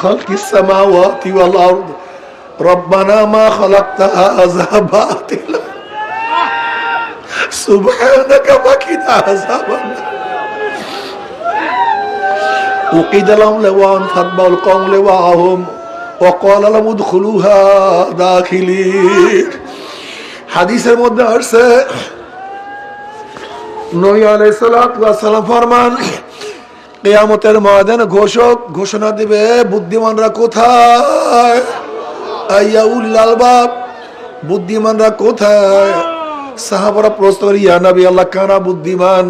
খালকিস সামাওয়াতি ওয়াল আরদ রব্বানা মা খালাকতা হাযা বাতিলা সুবহানাকা ফাকিনা আযাবান وقيل لهم لوان فاتبعوا القوم لواهم وقال لهم ادخلوها داخلين হাদিসের মধ্যে আসছে নবী আলাইহিস সালাতু ওয়াস সালাম ফরমান কিয়ামতের ময়দানে ঘোষণা দিবে বুদ্ধিমানরা কোথায় আইয়া উলিল আলবাব বুদ্ধিমানরা কোথায় সাহাবারা প্রশ্ন করে ইয়া নবী আল্লাহ কারা বুদ্ধিমান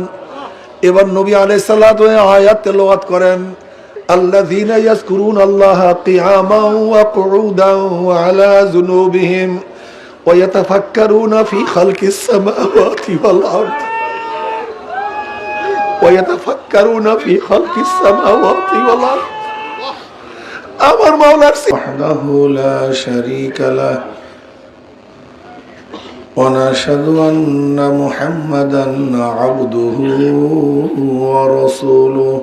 এবার নবী আলাইহিস সালাতু আয়াত তেলাওয়াত করেন আল্লাযীনা ইয়াযকুরুনাল্লাহা কিয়ামান ওয়া কুউদান ওয়া আলা যুনুবিহিম ওয়া ইয়াতাফাক্কারুনা ফি খালকিস সামাওয়াতি ওয়াল আরদ ওয়া ইয়াতাফাক্কারুনা ফি খালকিস সামাওয়াতি ওয়াল আরদ আমার মাওলার ওয়াহদাহু লা শারীকা লাহু ونشهد أن محمدا عبده ورسوله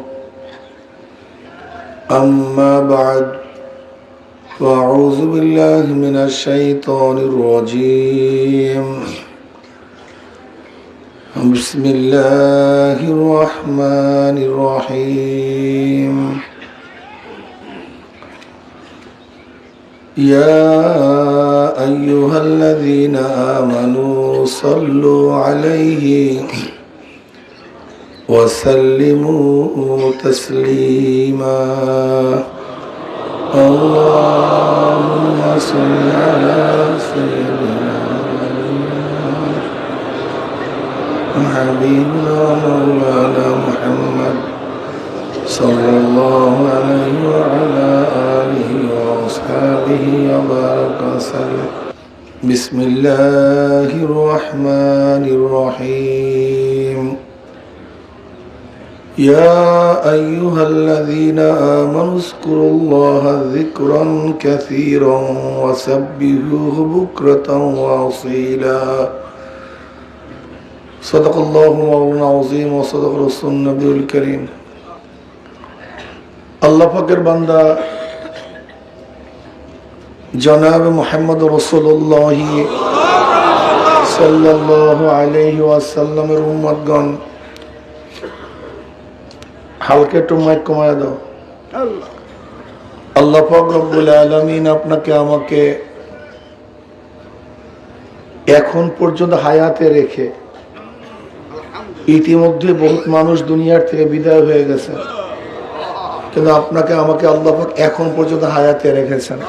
أما بعد فأعوذ بالله من الشيطان الرجيم بسم الله الرحمن الرحيم يا أيها الذين آمنوا صلوا عليه وسلموا تسليما اللهم صل على سيدنا وحبيبنا مولانا محمد صلى الله عليه وعلى آله وأصحابه وبارك وسلم بسم الله الرحمن الرحيم يا أيها الذين آمنوا اذكروا الله ذكرا كثيرا وسبحوه بكرة وأصيلا صدق الله مولانا العظيم وصدق رسول النبي الكريم আল্লাহ পাকের বান্দা জনাব মুহাম্মদ রাসূলুল্লাহ সাল্লাল্লাহু আলাইহি ওয়াসাল্লামের উম্মতগণ হালকা একটু মাইক কমায় দাও আল্লাহ পাক রব্বুল আলামিন আপনাকে আমাকে এখন পর্যন্ত হায়াতে রেখে ইতিমধ্যে বহুত মানুষ দুনিয়ার থেকে বিদায় হয়ে গেছে কিন্তু আপনাকে আমাকে আল্লাহ পাক এখন পর্যন্ত হায়াতে রেখেছেন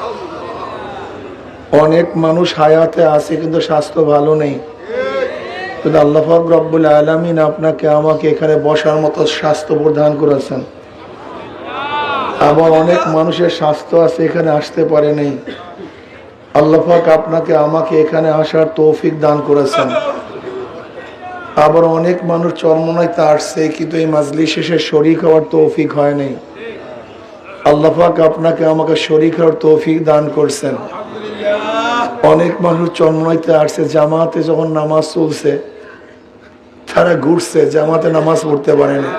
অনেক মানুষ হায়াতে আছে কিন্তু স্বাস্থ্য ভালো নেই কিন্তু আল্লাহ পাক রব্বুল আলামিন আপনাকে আমাকে এখানে বসার মতো স্বাস্থ্য প্রদান করেছেন আবার অনেক মানুষের স্বাস্থ্য আছে এখানে আসতে পারে নাই আল্লাহ পাক আপনাকে আমাকে এখানে আসার তৌফিক দান করেছেন আবার অনেক মানুষ চরমনাইতে আসছে কিন্তু এই মাজলিস শেষে শরীক হওয়ার তৌফিক হয় নাই আল্লাহ পাক আপনাকে আমাকে শরীক হওয়ার তৌফিক দান করছেন অনেক মানুষ চরমনাইতে আসছে জামাতে যখন নামাজ চলছে তারা ঘুরছে জামাতে নামাজ পড়তে পারেনি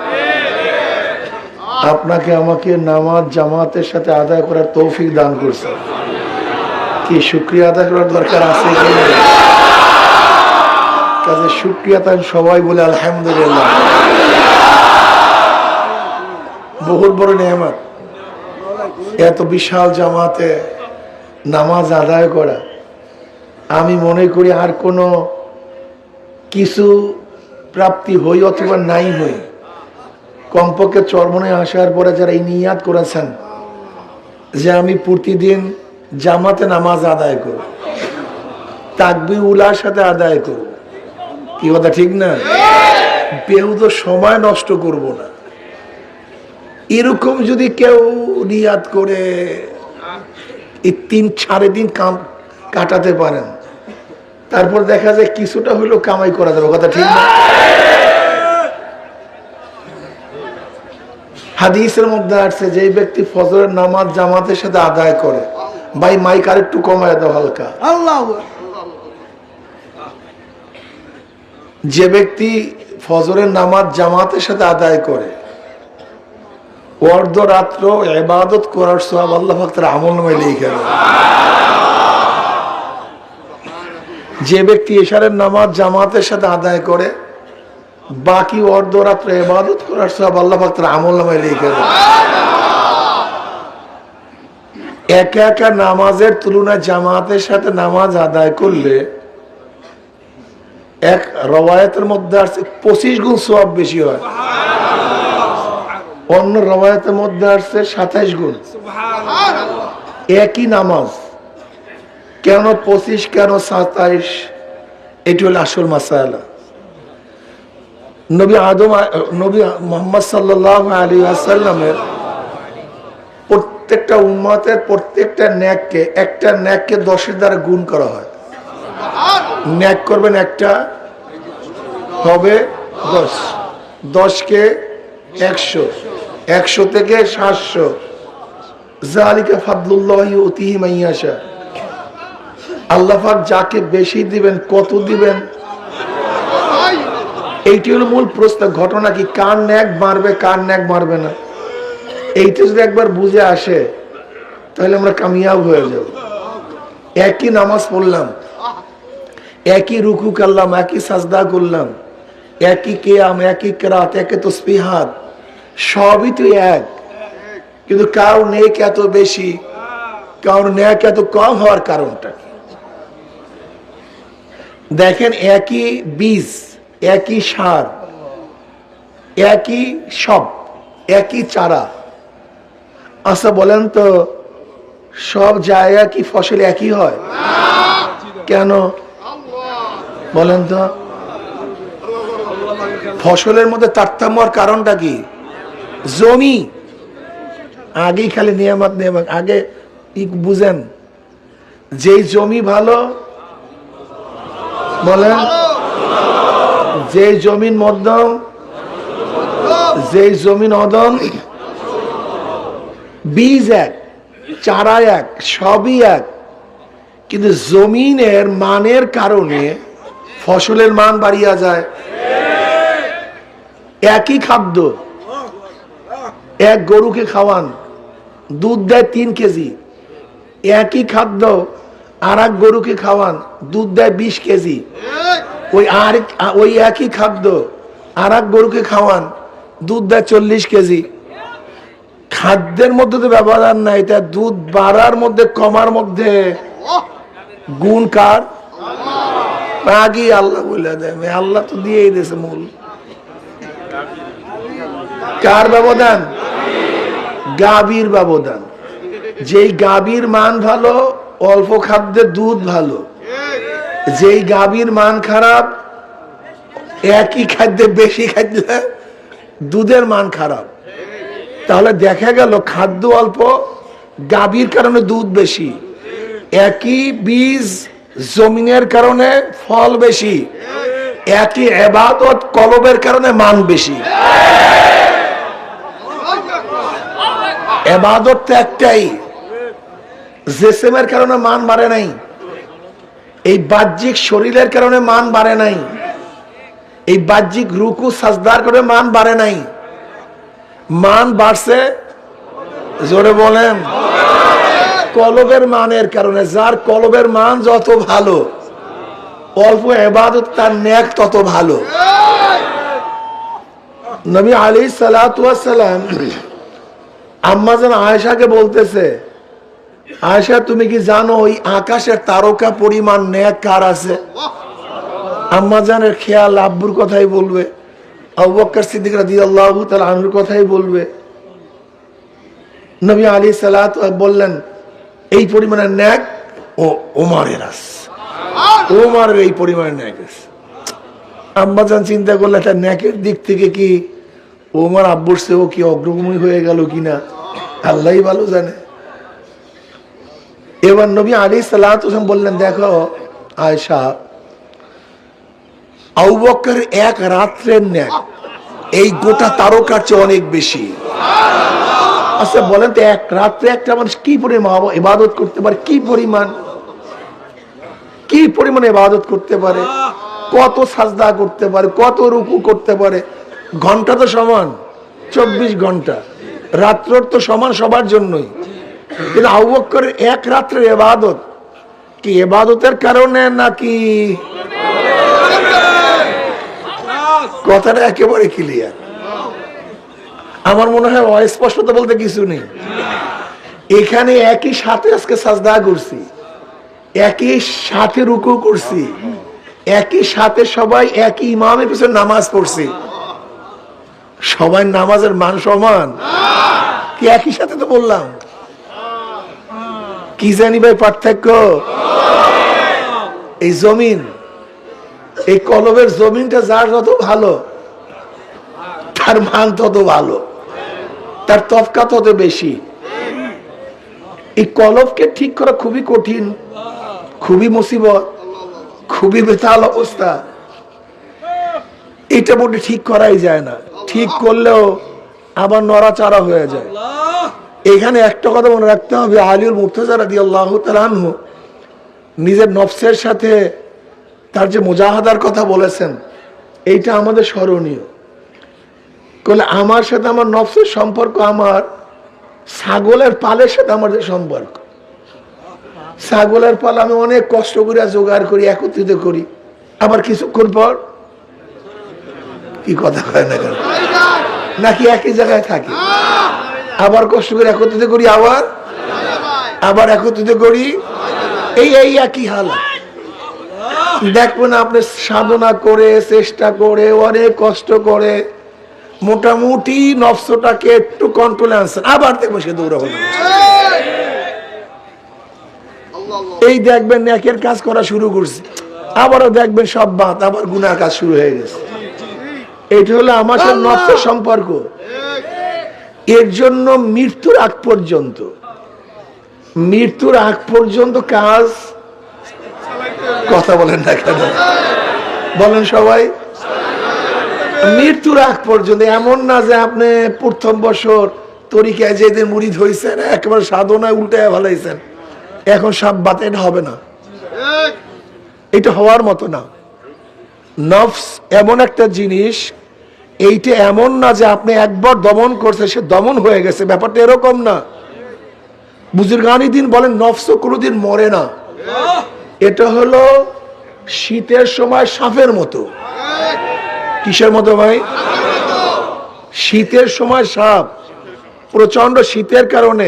আপনাকে আমাকে নামাজ জামাতের সাথে আদায় করার তৌফিক দান করছেন কি শুকরিয়া আদায় করার দরকার আছে কাজে শুকরিয়া তাই সবাই বলে আলহামদুলিল্লাহ বহুত বড় নেয়ামত এত বিশাল জামাতে নামাজ আদায় করা আমি মনে করি আর কোনো কিছু প্রাপ্তি হই অথবা নাই হই কমপক্ষে চরমনে আসার পরে যারা এই নিয়াত করেছেন যে আমি প্রতিদিন জামাতে নামাজ আদায় করব তাকবীর উলার সাথে আদায় করব কি কথা ঠিক না বেহুদা সময় নষ্ট করব না এরকম যদি কেউ নিয়াত করে এই 3-4 দিন কাটাতে পারেন তারপর দেখা যায় কিছুটা হইলেও কামাই করা যাবে কথা ঠিক না হাদিসের মধ্যে আসছে যে ব্যক্তি ফজরের নামাজ জামাতের সাথে আদায় করে ভাই মাইক আর একটু কমায় দাও হালকা যে ব্যক্তি ফজরের নামাজ জামাতের সাথে আদায় করে অর্ধরাত্র ইবাদত করার সওয়াব আল্লাহ পাক তার আমলনামায় লিখে দেন। যে ব্যক্তি এশারের নামাজ জামাতের সাথে আদায় করে, বাকি অর্ধরাত্র ইবাদত করার সওয়াব আল্লাহ পাক তার আমলনামায় লিখে দেন। একা একা নামাজের তুলনায় জামাতের সাথে নামাজ আদায় করলে এক রওয়ায়াতের মধ্যে আসছে 25 গুণ সওয়াব বেশি হয়, অন্য রওয়ায়াতের মধ্যে আসছে 27 গুণ। একই নামাজ কেন 25 কেন 27, এটি হলো আসল মাসালা। নবী মুহাম্মদ সাল্লাল্লাহু আলাইহি ওয়াসাল্লামের প্রত্যেকটা উম্মতের প্রত্যেকটা নেককে, একটা নেককে 10-এর দ্বারা গুণ করা হয়। নেক করবেন একটা হবে 10, 10কে 100, 100 থেকে 700। যালিকা ফাদলুল্লাহি ইউতিহি মান ইয়াশা। আল্লাহ পাক যাকে বেশি দিবেন, কত দিবেন, এইটি হলো মূল প্রশ্ন। ঘটনা কি, কার নেক বাড়বে কার নেক বাড়বে না, এইটা যদি একবার বুঝে আসে তাহলে আমরা কামিয়াব হয়ে যাব। একই নামাজ পড়লাম, একই রুকু করলাম, একই সাজদা করলাম, একই কিয়াম, একই কিরাত, একই তাসবিহাত, সবই তো এক, কিন্তু কারো নেক এত বেশি, কারো নেক এত কম হওয়ার কারণটা কি? দেখেন, একই বীজ, একই সার, একই সব, একই চারা। আচ্ছা বলেন তো, সব জায়গা কি ফসল একই হয়? কেন বলেন তো? ফসলের মধ্যে তারতম্য হওয়ার কারণটা কি? জমি। আগেই খালি নিয়ামত নিয়ামত, আগে বুঝেন, যেই জমি ভালো বলেন, যেই জমিন মধ্যম, যেই জমিন অদম, বীজ এক, চারা এক, সবই এক, কিন্তু জমিনের মানের কারণে ফসলের মান বাড়িয়া যায়। একই খাদ্য, এক গরুকে খাওয়ান, দুধ দেয় 3 কেজি, একই খাদ্য আর এক গরুকে খাওয়ান, দুধ দেয় 20 কেজি। ওই একই খাদ্য আর এক গরুকে খাওয়ান, দুধ দেয় 40 কেজি। খাদ্যের মধ্যে তো ব্যবধান নাই, এটা দুধ বাড়ার মধ্যে কমার মধ্যে গুণ কার? আগে আল্লাহ বলে দেয়, আল্লাহ তো দিয়েই দিয়েছে মূল। কার ব্যবধান? গাভীর ব্যবধান। যেই গাভীর মান ভালো, অল্প খাদ্যের দুধ ভালো। যেই গাভীর মান খারাপ, একই খাদ্যে বেশি খাদ্যে দুধের মান খারাপ। তাহলে দেখা গেল খাদ্য অল্প, গাভীর কারণে দুধ বেশি। একই বীজ, জমিনের কারণে ফল বেশি। একই ইবাদত, কলবের কারণে মান বেশি। ইবাদত তো একটাই, জিসমের কারণে মান বাড়ে নাই। এই বাহ্যিক শরীরের কারণে মান বাড়ে নাই। এই বাহ্যিক রুকু সাজদার কারণে মান বাড়ে নাই। মান বাড়ছে, জোরে বলেন, কলবের মানের কারণে। যার কলবের মান যত ভালো, অল্প ইবাদত তার নেক তত ভালো। নবী আলাইহিস সালাতু ওয়াস সালাম আম্মা জান আয়েশাকে বলতেছে, আয়েশা তুমি কি জানো ওই আকাশের তারকা পরিমাণ নেক কার আছে? আম্মা জানের খেয়াল আব্বুর কথাই বলবে, আবু বকর সিদ্দিক রাদিয়াল্লাহু তাআলা আনহুর কথাই বলবে। নবী আলাইহিস সালাতু বললেন, এই পরিমাণের নেক ও ওমরের আছে, ওমরের এই পরিমাণের নেক আছে। আম্মা জান চিন্তা করলে, একটা নেকের দিক থেকে কি ওমর আব্বুর চেয়েও কি অগ্রগামী হয়ে গেল কিনা, আল্লাহই ভালো জানে। এবার নবী আলাইহিস সালাতু ওয়াসাল্লাম বললেন, দেখো আয়েশা, আবু বকর এক রাত্রের নেক এই গোটা তারকার চেয়ে অনেক বেশি। আচ্ছা বলেন তো, এক রাত্রে একটা মানুষ কি পরিমাণ ইবাদত করতে পারে? কি পরিমাণ ইবাদত করতে পারে? কত সাজদা করতে পারে? কত রুকু করতে পারে? ঘন্টা তো সমান 24 ঘন্টা। রাত্র তো সমান সবার জন্যই, কিন্তু আবু বকরের এক রাত্রের ইবাদত কি ইবাদতের কারণে নাকি? কথাটা একেবারে ক্লিয়ার। আমার মনে হয় অস্পষ্টতা বলতে কিছু নেই। এখানে একই সাথে আজকে সাজদা করছি, একই সাথে রুকু করছি, একই সাথে সবাই একই ইমামের পিছনে নামাজ পড়ছি। সবাই নামাজের মান সমান কি? একই সাথে তো বললাম। কি জানি ভাই পার্থক্য? এই জমিন, এই কলবের জমিনটা যার যত ভালো তার মান তত ভালো, তার তফকা তত বেশি। এই কলবকে ঠিক করা খুবই কঠিন, খুবই মুসিবত, খুবই বেতাল অবস্থা। এটা মোটে ঠিক করাই যায় না, ঠিক করলেও আবার নড়াচড়া হয়ে যায়। এখানে একটা কথা মনে রাখতে হবে, আলীউল মুর্তজা রাদিয়াল্লাহু তাআলা আনহু নিজের নফসের সাথে তার যে মুজাহাদার কথা বলেছেন, এইটা আমাদের স্মরণীয়। বলে আমার সাথে আমার নফসের সম্পর্ক আমার ছাগলের পালের সাথে আমার যে সম্পর্ক। ছাগলের পাল আমি অনেক কষ্ট করে জোগাড় করি, একত্রিত করি, আবার কিছুক্ষণ পর কি কথা হয় না কেন, নাকি একই জায়গায় থাকে, আবার কষ্ট করে একত্রিত করি, আবার একত্রিত করি, এই একই হালাত। দেখবেন আপনি সাধনা করে, চেষ্টা করে, অনেক কষ্ট করে মোটামুটি নফসটাকে একটু কন্ট্রোলে আনছেন, আবার দেখবেন সে দৌড়াবো। এই দেখবেন নেকের কাজ করা শুরু করছে, আবারও দেখবেন সব বাদ, আবার গুনার কাজ শুরু হয়ে গেছে। এটা হলো আমার সাথে নফসের সম্পর্ক। এর জন্য মৃত্যুর আগ পর্যন্ত কাজ, কথা বলেন না কেন, বলেন সবাই, মৃত্যুর আগ পর্যন্ত। এমন না যে আপনি প্রথম বছর তরিকায় যেদিন মুরিদ হয়েছেন একেবারে সাধনায় উল্টায় ভালাইছেন, এখন সব বাত, এটা হবে না, এটা হওয়ার মতো না। নফস এমন একটা জিনিস, এইটা এমন না যে আপনি একবার দমন করছে সে দমন হয়ে গেছে, ব্যাপারটা এরকম না। বুজুর্গানি দিন বলেন নফস কোনোদিন মরে না। এটা হলো শীতের সময় সাপের মতো। কিসের মতো ভাই? শীতের সময় সাপ, প্রচন্ড শীতের কারণে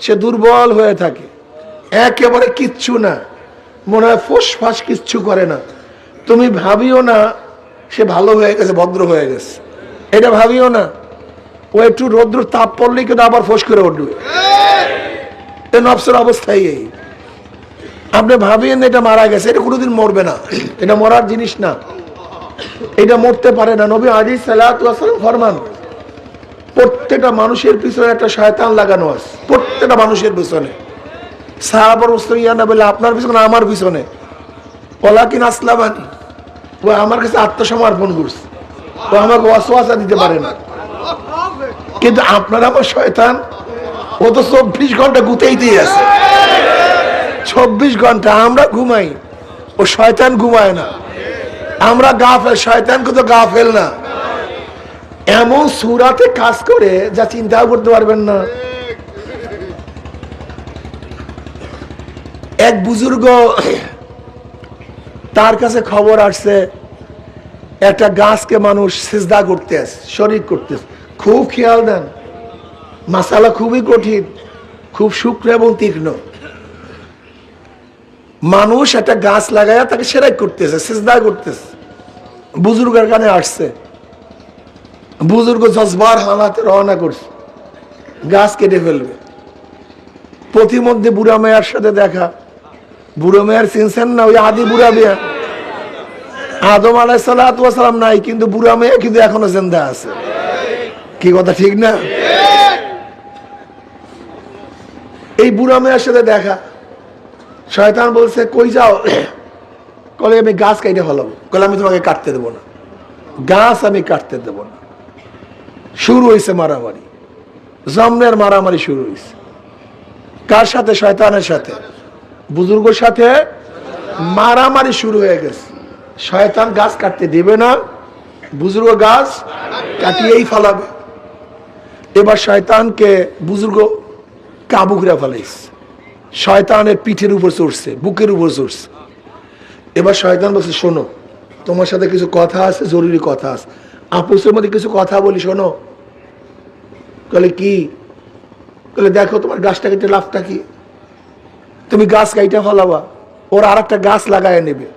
সে দুর্বল হয়ে থাকে, একেবারে কিচ্ছু না, মনে হয় ফোসফাস কিচ্ছু করে না। তুমি ভাবিও না সে ভালো হয়ে গেছে, ভদ্র হয়ে গেছে, এটা ভাবিও না। ও একটু রৌদ্র তাপ পড়লেই কিন্তু আবার ফোস করে উঠবে। নফসের অবস্থাই এই। আপনি ভাবিয়েন এটা মারা গেছে, এটা কোনোদিন মরবে না, এটা মরার জিনিস না, এটা মরতে পারে না। নবী আলাইহিস সালাতু ওয়াস সালাম ফরমান, প্রত্যেকটা মানুষের পিছনে একটা শয়তান লাগানো আছে, প্রত্যেকটা মানুষের পিছনে। সাহাবার মুসলিয়ানা বলে আপনার পিছনে, আমার পিছনে, ওয়ালাকিন আসলামানি, ও আমার কাছে আত্মসমর্পণ করছে, ও আমাকে ওয়াসওয়াসা দিতে পারে না। কিন্তু আপনার আমার শয়তান, ও তো 24 ঘন্টা গুতেই দিয়ে আছে, 24 ঘন্টা। আমরা ঘুমাই, ও শয়তান ঘুমায় না। আমরা গাফেল, শয়তান কিন্তু গাফেল না। এমন সূরাতে কাজ করে যা চিন্তাও করতে পারবেন না। এক বুজুর্গ, তার কাছে খবর আসছে একটা গাছকে মানুষ সিজদা করতে আছে, শরীক করতে। খুব খেয়াল দেন, মাসালা খুবই কঠিন, খুব সূক্ষ্ম এবং তীক্ষ্ণ। মানুষ একটা গাছ লাগায় তাকে সেরাই করতেছে, সিজদা করতেছে। বুজুর্গের কানে আসছে, বুজুর্গ জজবার হালাতে রওনা করছে, গাছ কেটে ফেলবে। প্রতিমধ্যে বুড়া মেয়ার সাথে দেখা। বুড়ো মেয়ার চিনছেন না? ওই আদি বুড়া মেয়া, আদম আলাইহিস সালাতু ওয়াস সালাম নাই, কিন্তু বুড়া মেয়া কিন্তু এখনো জিন্দা আছে। কি কথা ঠিক না? এই বুড়া মেয়ার সাথে দেখা। শয়তান বলছে কই যাও? কলে আমি গাছ কাটতে ফেলাবো। কলে আমি তোমাকে কাটতে দেবো না, গাছ আমি কাটতে দেবো না। শুরু হয়েছে মারামারি, জমনের মারামারি শুরু হয়েছে। কার সাথে? শয়তানের সাথে, বুজুর্গের সাথে মারামারি শুরু হয়ে গেছে। শয়তান গাছ কাটতে দেবে না, বুজুর্গ গাছ কাটিয়েই ফেলাবে। এবার শয়তানকে বুজুর্গ কাবু করে ফেলাইছে, শয়তানের পিঠের উপর চড়ছে, বুকের উপর চড়ছে। এবার শয়তান বলছে, শোনো তোমার সাথে কিছু কথা আছে, জরুরি কথা আছে, আপুসের মধ্যে কিছু কথা বলি, শোনো। বলে কি? বলে দেখো তোমার গাছটা কেটে লাভটা কি? তুমি গাছ কাইটা ফেলাবা, ওরা আর একটা গাছ লাগায় নেবে।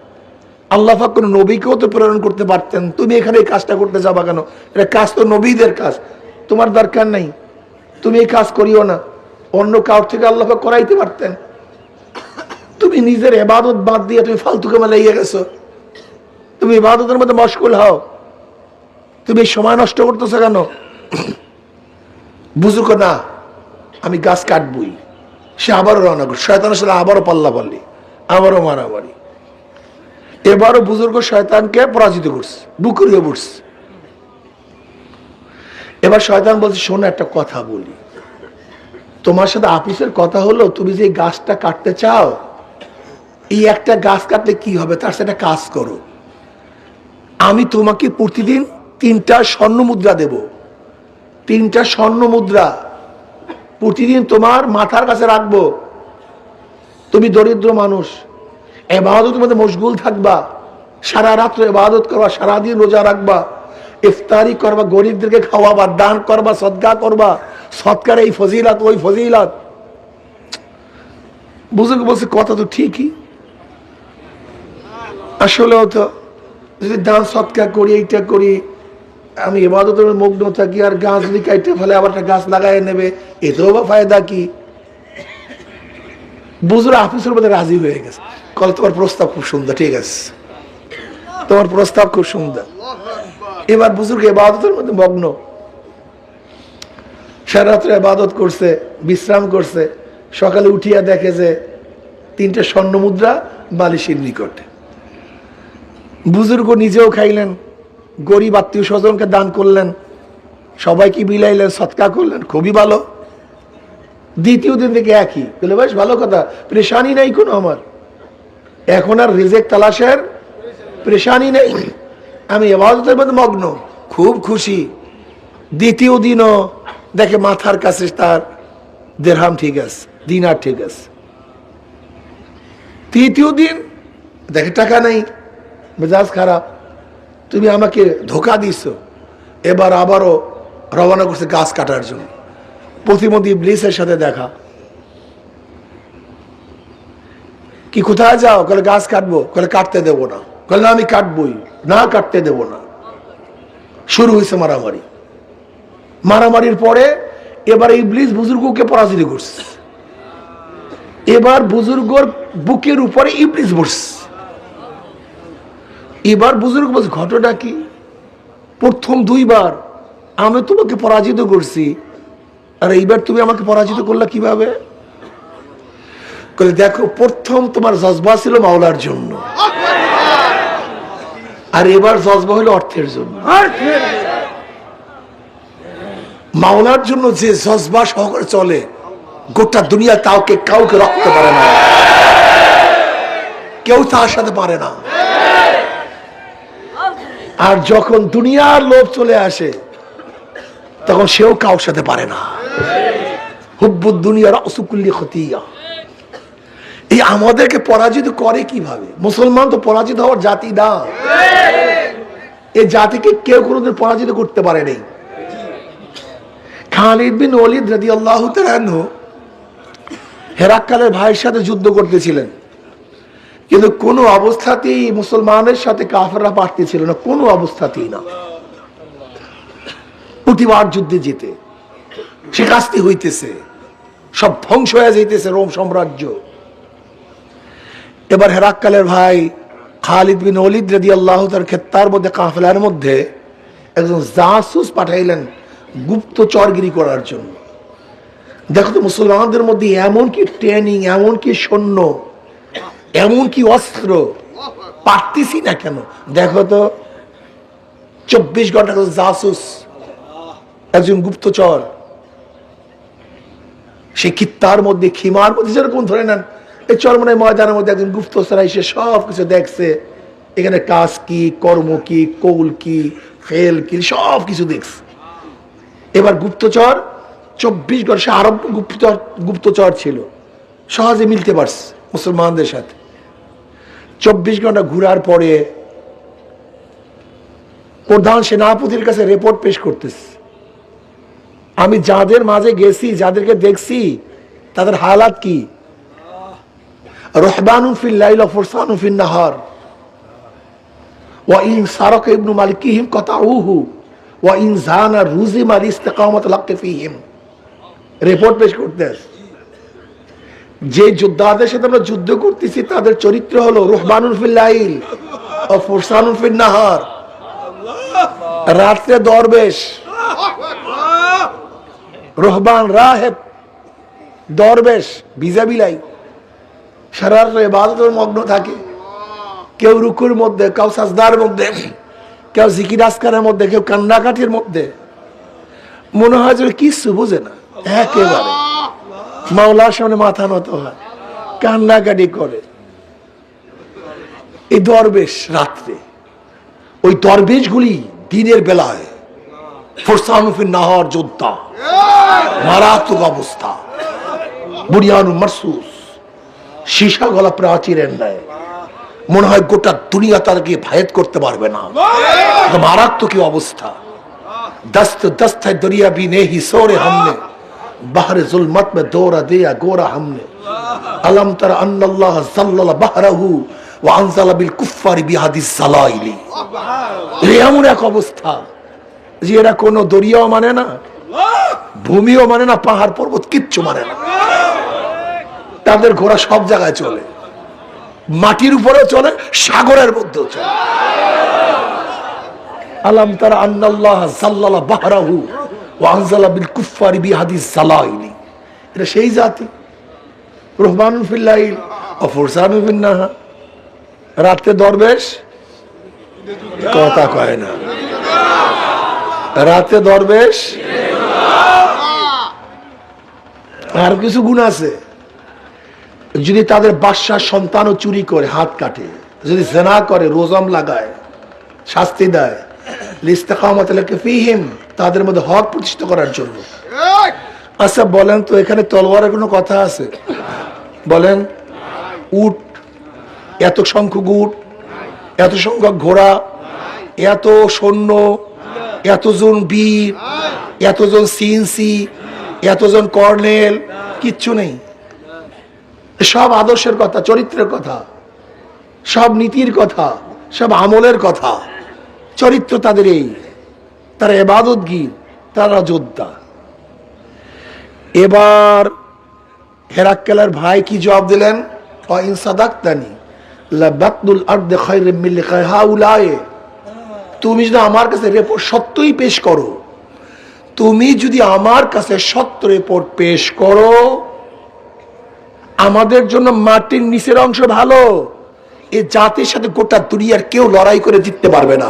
আল্লাহ পাক কোন নবীকেও তো প্রেরণ করতে পারতেন, তুমি এখানে এই কাজটা করতে যাবা কেন? এটা কাজ তো নবীদের কাজ, তোমার দরকার নাই, তুমি এই কাজ করিও না। অন্য কারোর থেকে আল্লাহ পাক করাইতে পারতেন। তুমি নিজের ইবাদত বাদ দিয়ে তুমি ফালতু কামে লেগে গেছো, তুমি ইবাদতের মধ্যে মশগুল হও, তুমি সময় নষ্ট করতেছো কেন? বুজুর্গ না, আমি গাছ কাটবই। সে আবারও রওনা করছে, শয়তানের সাথে আবারও পাল্লা পাল্লি, আবারও মারামারি। এবারও বুজুর্গ শয়তানকে পরাজিত করছে, বুকুরিয়ে পড়ছে। এবার শয়তান বলছে, শোনো একটা কথা বলি, তোমার সাথে আপিসের কথা হলো, তুমি যে গাছটা কাটতে চাও, এই একটা গাছ কাটলে কি হবে, তার সাথে কাজ করো। আমি তোমাকে প্রতিদিন 3টা স্বর্ণ মুদ্রা দেব, 3টা স্বর্ণ মুদ্রা প্রতিদিন তোমার মাথার কাছে রাখবো। তুমি দরিদ্র মানুষ, ইবাদতের মধ্যে মশগুল থাকবা, সারা রাত্র ইবাদত করবা, সারাদিন রোজা রাখবা, ইফতারি করবা, গরিবদেরকে খাওয়াবা, দান করবা, সদকা করবা। সদকার এই ফজিলাত, ওই ফজিলাত। বুঝুক বলছে কথা তো ঠিকই, আসলেও তো যদি দান সদকা করি, এইটা করি, আমি ইবাদতের মগ্ন থাকি, আর গাছ যদি কাটতে ফেলে আবার একটা গাছ লাগাই নেবে, এতেও বা ফায়দা কি? বুজুর আফিসের মধ্যে রাজি হয়ে গেছে, কল তোমার প্রস্তাব খুব সুন্দর, ঠিক আছে, তোমার প্রস্তাব খুব সুন্দর। এবার বুজুর্গ ইবাদতের মধ্যে মগ্ন, সারা রাত্রে ইবাদত করছে, বিশ্রাম করছে। সকালে উঠিয়া দেখে যে 3টে স্বর্ণ মুদ্রা বালিশের নিকটে। বুজুর্গ নিজেও খাইলেন, গরিব আত্মীয় স্বজনকে দান করলেন, সবাইকে বিলাইলেন, সৎকা করলেন, খুবই ভালো। দ্বিতীয় দিন থেকে একই, বলে বেশ ভালো কথা, পরেশানি নাই কোনো আমার, এখন আর রিজেক তালাশের পরেশানি নেই, আমি ইবাদতের মধ্যে মগ্ন, খুব খুশি। দ্বিতীয় দিনও দেখে মাথার কাছে তার দিরহাম ঠিক আছে, দিনার ঠিক আছে। তৃতীয় দিন দেখে টাকা নাই, মেজাজ খারাপ, তুমি আমাকে ধোকা দিছো। এবার আবারও রওনা করছে গাছ কাটার জন্য। প্রতিমধ্যে ইবলিসের সাথে দেখা, কি কোথায় যাও? বলে গাছ কাটবো। বলে কাটতে দেবো না। বলে না আমি কাটবই না, কাটতে দেবো না। শুরু হয়েছে মারামারি। মারামারির পরে এবার ইবলিস বুজুর্গকে পরাজিত করছে। এবার বুজুর্গর বুকের উপরে ইবলিস বসছে। এবার বুজুর্গ বলছে, ঘটনা কি? প্রথম 2 বার আমি তোমাকে পরাজিত করছি, আর এইবার তুমি আমাকে পরাজিত করলা কিভাবে? দেখো, প্রথম তোমার জজবা ছিল মাওলার জন্য, আর এবার জজবা হলো অর্থের জন্য। মাওলার জন্য যে জজবা সহকারে চলে, গোটা দুনিয়া কাউকে রাখতে পারে না, কেউ তার সাথে পারে না। আর যখন দুনিয়ার লোভ চলে আসে, তখন সেও কাউর সাথে পারে না। হুব্বুদ দুনিয়া রাসুকুল্লি খতিয়া। এই আমাদেরকে পরাজিত করে কিভাবে? মুসলমান তো পরাজিত হওয়ার জাতি না, এই জাতিকে কেউ কোনোদিন পরাজিত করতে পারে নাই। খালিদ বিন ওয়ালিদ রাদিয়াল্লাহু তাআলা আনহু হেরাক্কালের ভাইয়ের সাথে যুদ্ধ করতেছিলেন, কিন্তু কোনো অবস্থাতেই মুসলমানের সাথে কাফেররা পারতেছিল না, কোনো অবস্থাতেই না। প্রতিবার যুদ্ধে যেতে শিকাস্তি হইতেছে, সব ধ্বংস হয়ে যাইতেছে রোম সাম্রাজ্য। এবার হেরাক্কালের ভাই খালিদ বিন ওয়ালিদ রাদিয়াল্লাহু তাআলার ক্ষেত্রের মধ্যে, কাফেলার মধ্যে একজন জাসুস পাঠাইলেন গুপ্তচরগিরি করার জন্য। দেখো তো মুসলমানদের মধ্যে এমন কি ট্রেনিং, এমন কি সৈন্য, এমন কি অস্ত্র, পারতেছি না কেন? দেখো তো 24 ঘন্টা জাসুস, একজন গুপ্তচর, সে কিত্তার মধ্যে, খিমার মধ্যে, যেরকম ধরে নেন এই চরমনাই ময়দানের মধ্যে একজন গুপ্তচর এসে সব কিছু দেখছে, এখানে কাজ কি, কর্ম কি, কৌল কি, ফেল কি, সব কিছু দেখছে। এবার গুপ্তচর 24 ঘন্টা, সে আরব গুপ্তচর ছিল, সহজে মিলতে পারছে মুসলমানদের সাথে। 24 ঘন্টা ঘুরার পরে প্রধান সেনাপতির কাছে রিপোর্ট পেশ করতেছে, আমি যাদের মাঝে গেছি, যাদেরকে দেখছি, তাদের হালাত কি? রহবানুন ফিল লাইল ওয়া ফুরসানুন ফিন নাহার ওয়া ইন সারাকা ইবনু মালিকিহিম কাতাউহু ওয়া ইন জানা রুজিমা লিস্তিকামাত লাক্তি ফিহিম। রিপোর্ট পেশ করতেছে, যে যোদ্ধাদের সাথে আমরা যুদ্ধ করতেছি তাদের চরিত্র হলো রহবানুন ফিল লাইল ওয়া ফুরসানুন ফিন নাহার, রাত্রে দরবেশ, রহবান রাহেব, দরবেশ ভিজা বিলাই, সারা রাত ইবাদতের মগ্ন থাকে, কেউ রুকুর মধ্যে, কেউ সাজদার মধ্যে, কেউ জিকির আজকারের মধ্যে, কেউ কান্নাকাটির মধ্যে, মনে হয় যে কিছু বুঝে না, একেবারে মাওলার সামনে মাথা নত হয়, কান্নাকাটি করে। এই দরবেশ রাত্রে, ওই দরবেশ গুলি দিনের বেলায় ফরসানুফিন নাহার যোদ্ধা, মারাত্মক অবস্থা, বুনিয়ানু মারসুস, সীসা গলা প্রাচীরের ন্যায়, মনে হয় গোটা দুনিয়া তাদেরকে ভায়েত করতে পারবে না, মারাত্মক কি অবস্থা। দস্ত দস্ত है दरिया भी नहीं सोरे हमने बहर जुल्मत में दौरा दिया गोरा हमने अलम तरा अन्नल्लाह ज़ल्लल बहरहु व अंज़ल बिल कुफ्फारि बिहादिस ज़लाइली। এমন এক অবস্থা যে এরা কোনো দরিয়াও মানে না, ভূমিও মানে না, পাহাড় পর্বত কিচ্ছু মানে না, তাদের ঘোড়া সব জায়গায় চলে, মাটির উপরেও চলে, সাগরের মধ্যেও চলে। আলাম তারা আন্নাল্লাহ যাল্লালা বাহরাহু ওয়া আনজালা বিল কুফফারি বিহাদিস যালাইলি। এটা সেই জাতি, রহমানুন ফিল লাইল ওয়া ফুরসানুন ফিন নাহার। রাতে দরবেশ কথা কয় না, রাতে দরবেশ। আর কিছু গুণ আছে, যদি তাদের বাদশার সন্তানও চুরি করে হাত কাটে, যদি জেনা করে রোজম লাগায়, শাস্তি দেয়, লিস্তিকামাত লাকি ফীহিম, তাদের মধ্যে হক প্রতিষ্ঠা করার জন্য। আচ্ছা বলেন তো, এখানে তলোয়ারের কোনো কথা আছে? বলেন, উট, এত সংখ্যক উট, এত সংখ্যক ঘোড়া, এত সৈন্য, এতজন বীর, এতজন সিএনসি, এতজন কর্নেল, কিচ্ছু নেই। সব আদর্শের কথা, চরিত্রের কথা, সব নীতির কথা, সব আমলের কথা, চরিত্র তাদের এই, তারা ইবাদতগীর, তারা যোদ্ধা। এবার হেরাক্কেলের ভাই কি জবাব দিলেন? ইন সাদাকতানি লাবাতুল আরদ খায়রুম মিন লিকাই হাউলাই। তুমি যদি আমার কাছে রিপোর্ট সত্যই পেশ করো, তুমি যদি আমার কাছে সত্য রিপোর্ট পেশ করো, আমাদের জন্য মাটির নিচের অংশ ভালো, এই জাতির সাথে গোটা দুনিয়ার কেউ লড়াই করে জিততে পারবে না,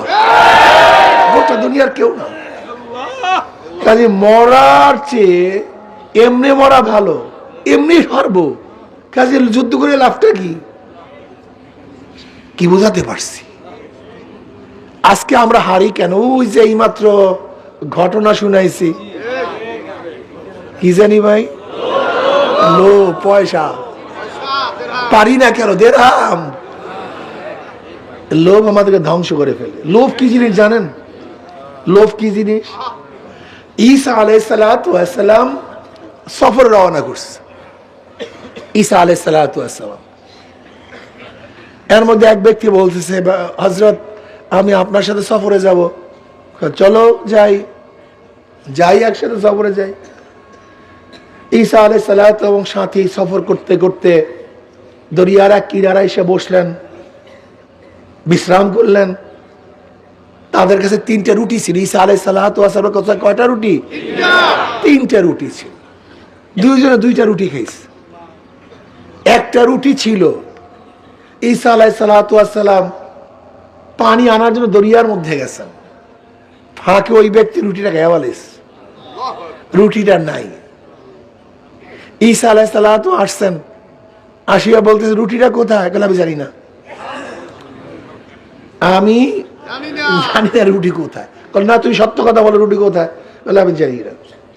গোটা দুনিয়ার কেউ না। কাজে মরার চেয়ে এমনি মরা ভালো, এমনি হারবো, কাজে যুদ্ধ করে লাভটা কি? কি বোঝাতে পারছি? আজকে আমরা হারি কেন? ওই যে এইমাত্র ঘটনা শুনাইছি, কি জানি ভাই, লোভ, পয়সা, পারি না কেন, দেরাম, লোভ আমাদেরকে ধ্বংস করে ফেলে। লোভ কি জিনিস জানেন? লোভ কি জিনিস? ঈসা আলাইহিস সালাতু ওয়াস সালাম সফর রওনা করছে। ঈসা আলাইহিস সালাতু ওয়াস সালাম, এর মধ্যে এক ব্যক্তি বলতেছে, হযরত আমি আপনার সাথে সফরে যাব। চলো যাই, যাই, একসাথে সফরে যাই। ঈসা আলাইহিস সালাতু এবং সাথী সফর করতে করতে দরিয়ার এক কিনারা এসে বসলেন, বিশ্রাম করলেন। তাদের কাছে 3টে রুটি ছিল। ঈসা আলাইহিস সালাতু ওয়াস সালামের কাছে কয়টা রুটি? 3টে রুটি ছিল। দুইজনে 2টা রুটি খাইছে। একটা রুটি ছিল, ঈসা আলাইহিস সালাতু ওয়াস সালাম পানি আনার জন্য দরিয়ার মধ্যে গেছেন, ফাঁকে ওই ব্যক্তি রুটিটা খেয়ে ফেলেছে, রুটিটা নাই। ঈসা আলাইহিস সালাতু আসছেন, আসিয়া বলতেছে রুটিটা কোথায়? কেন আমি জানি না, আমি জানি না রুটি কোথায়। না, তুই সত্য কথা বলো, রুটি কোথায়? বলে আমি জানি না,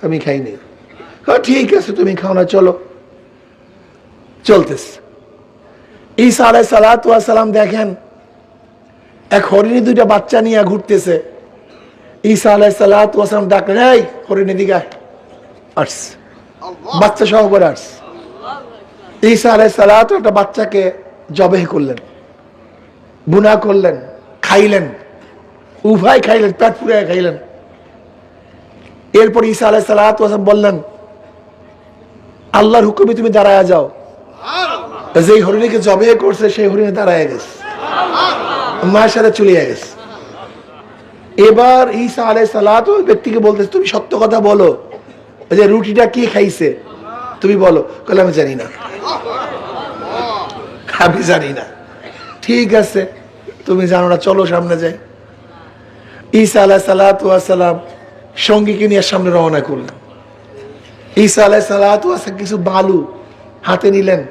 আমি খাইনি। ঠিক আছে তুমি খাও না, চলো। চলতেছে। ঈসা আলাইহিস সালাতু ওয়াস সালাম দেখেন এক হরিণী দুইটা বাচ্চা নিয়ে ঘুরতেছে। ঈসা আলাইহিস সালাতু ওয়াস সালাম ডাকলেন, এই হরিণী দিকে আসছে, বাচ্চা সহ করে আসছে। ঈসা আলাইহিস সালাতু একটা বাচ্চাকে জবেহ করলেন, বুনা করলেন, খাইলেন, উভয় খাইলেন, পেট পুরে খাইলেন। এরপর ঈসা আলাইহিস সালাতু ওয়াস সালাম বললেন, আল্লাহর হুকুমে তুমি দাঁড়ায় যাও। যেই হরিণীকে জবেহ করছে সেই হরিণী দাঁড়ায় গেছে, মায়ের সাথে চলিয়ে গেছে। এবার ঈসা আলাইহিস সালাতু ওই ব্যক্তিকে বলতেছে, তুমি সত্য কথা বলো, যে রুটিটা কে খাইছে তুমি বলো। বলে আমি জানি না, আমি জানি না। ঠিক আছে তুমি জানো না, চলো সামনে যাই। ঈসা আলাইহিস সালাতু ওয়াস সালাম সঙ্গীকে নিয়ে সামনে রওনা করলেন। ঈসা আলাইহিস সালাতু ওয়াস সালাম কিছু বালু হাতে নিলেন,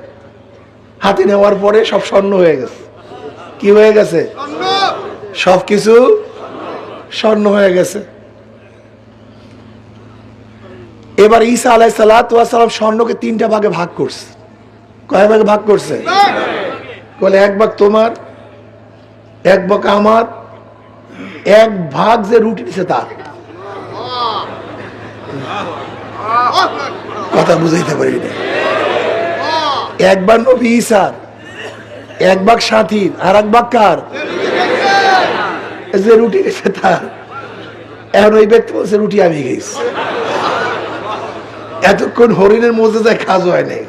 হাতে নেওয়ার পরে সব স্বর্ণ হয়ে গেছে। কি হয়ে গেছে? সবকিছু স্বর্ণ হয়ে গেছে। এবার ঈসা আলাইহিস সালাতু ওয়াস সালাম স্বর্ণকে তিনটা ভাগে ভাগ করছে। কয় ভাগে ভাগ করছে? বলে এক ভাগ তোমার, এক ভাগ আমার, এক ভাগ যে রুটি দিছে তার। কথা বুঝাইতে পারি না। একবার নবী ঈসার, এক ভাগ সাথীর, আর এক ভাগ কার? যে রুটি দিছে তার। এখন ওই ব্যক্তি বলছে রুটি আমি খেয়েছি। এতক্ষণ হরিণের মধ্যে যায় কাজ হয় নাই,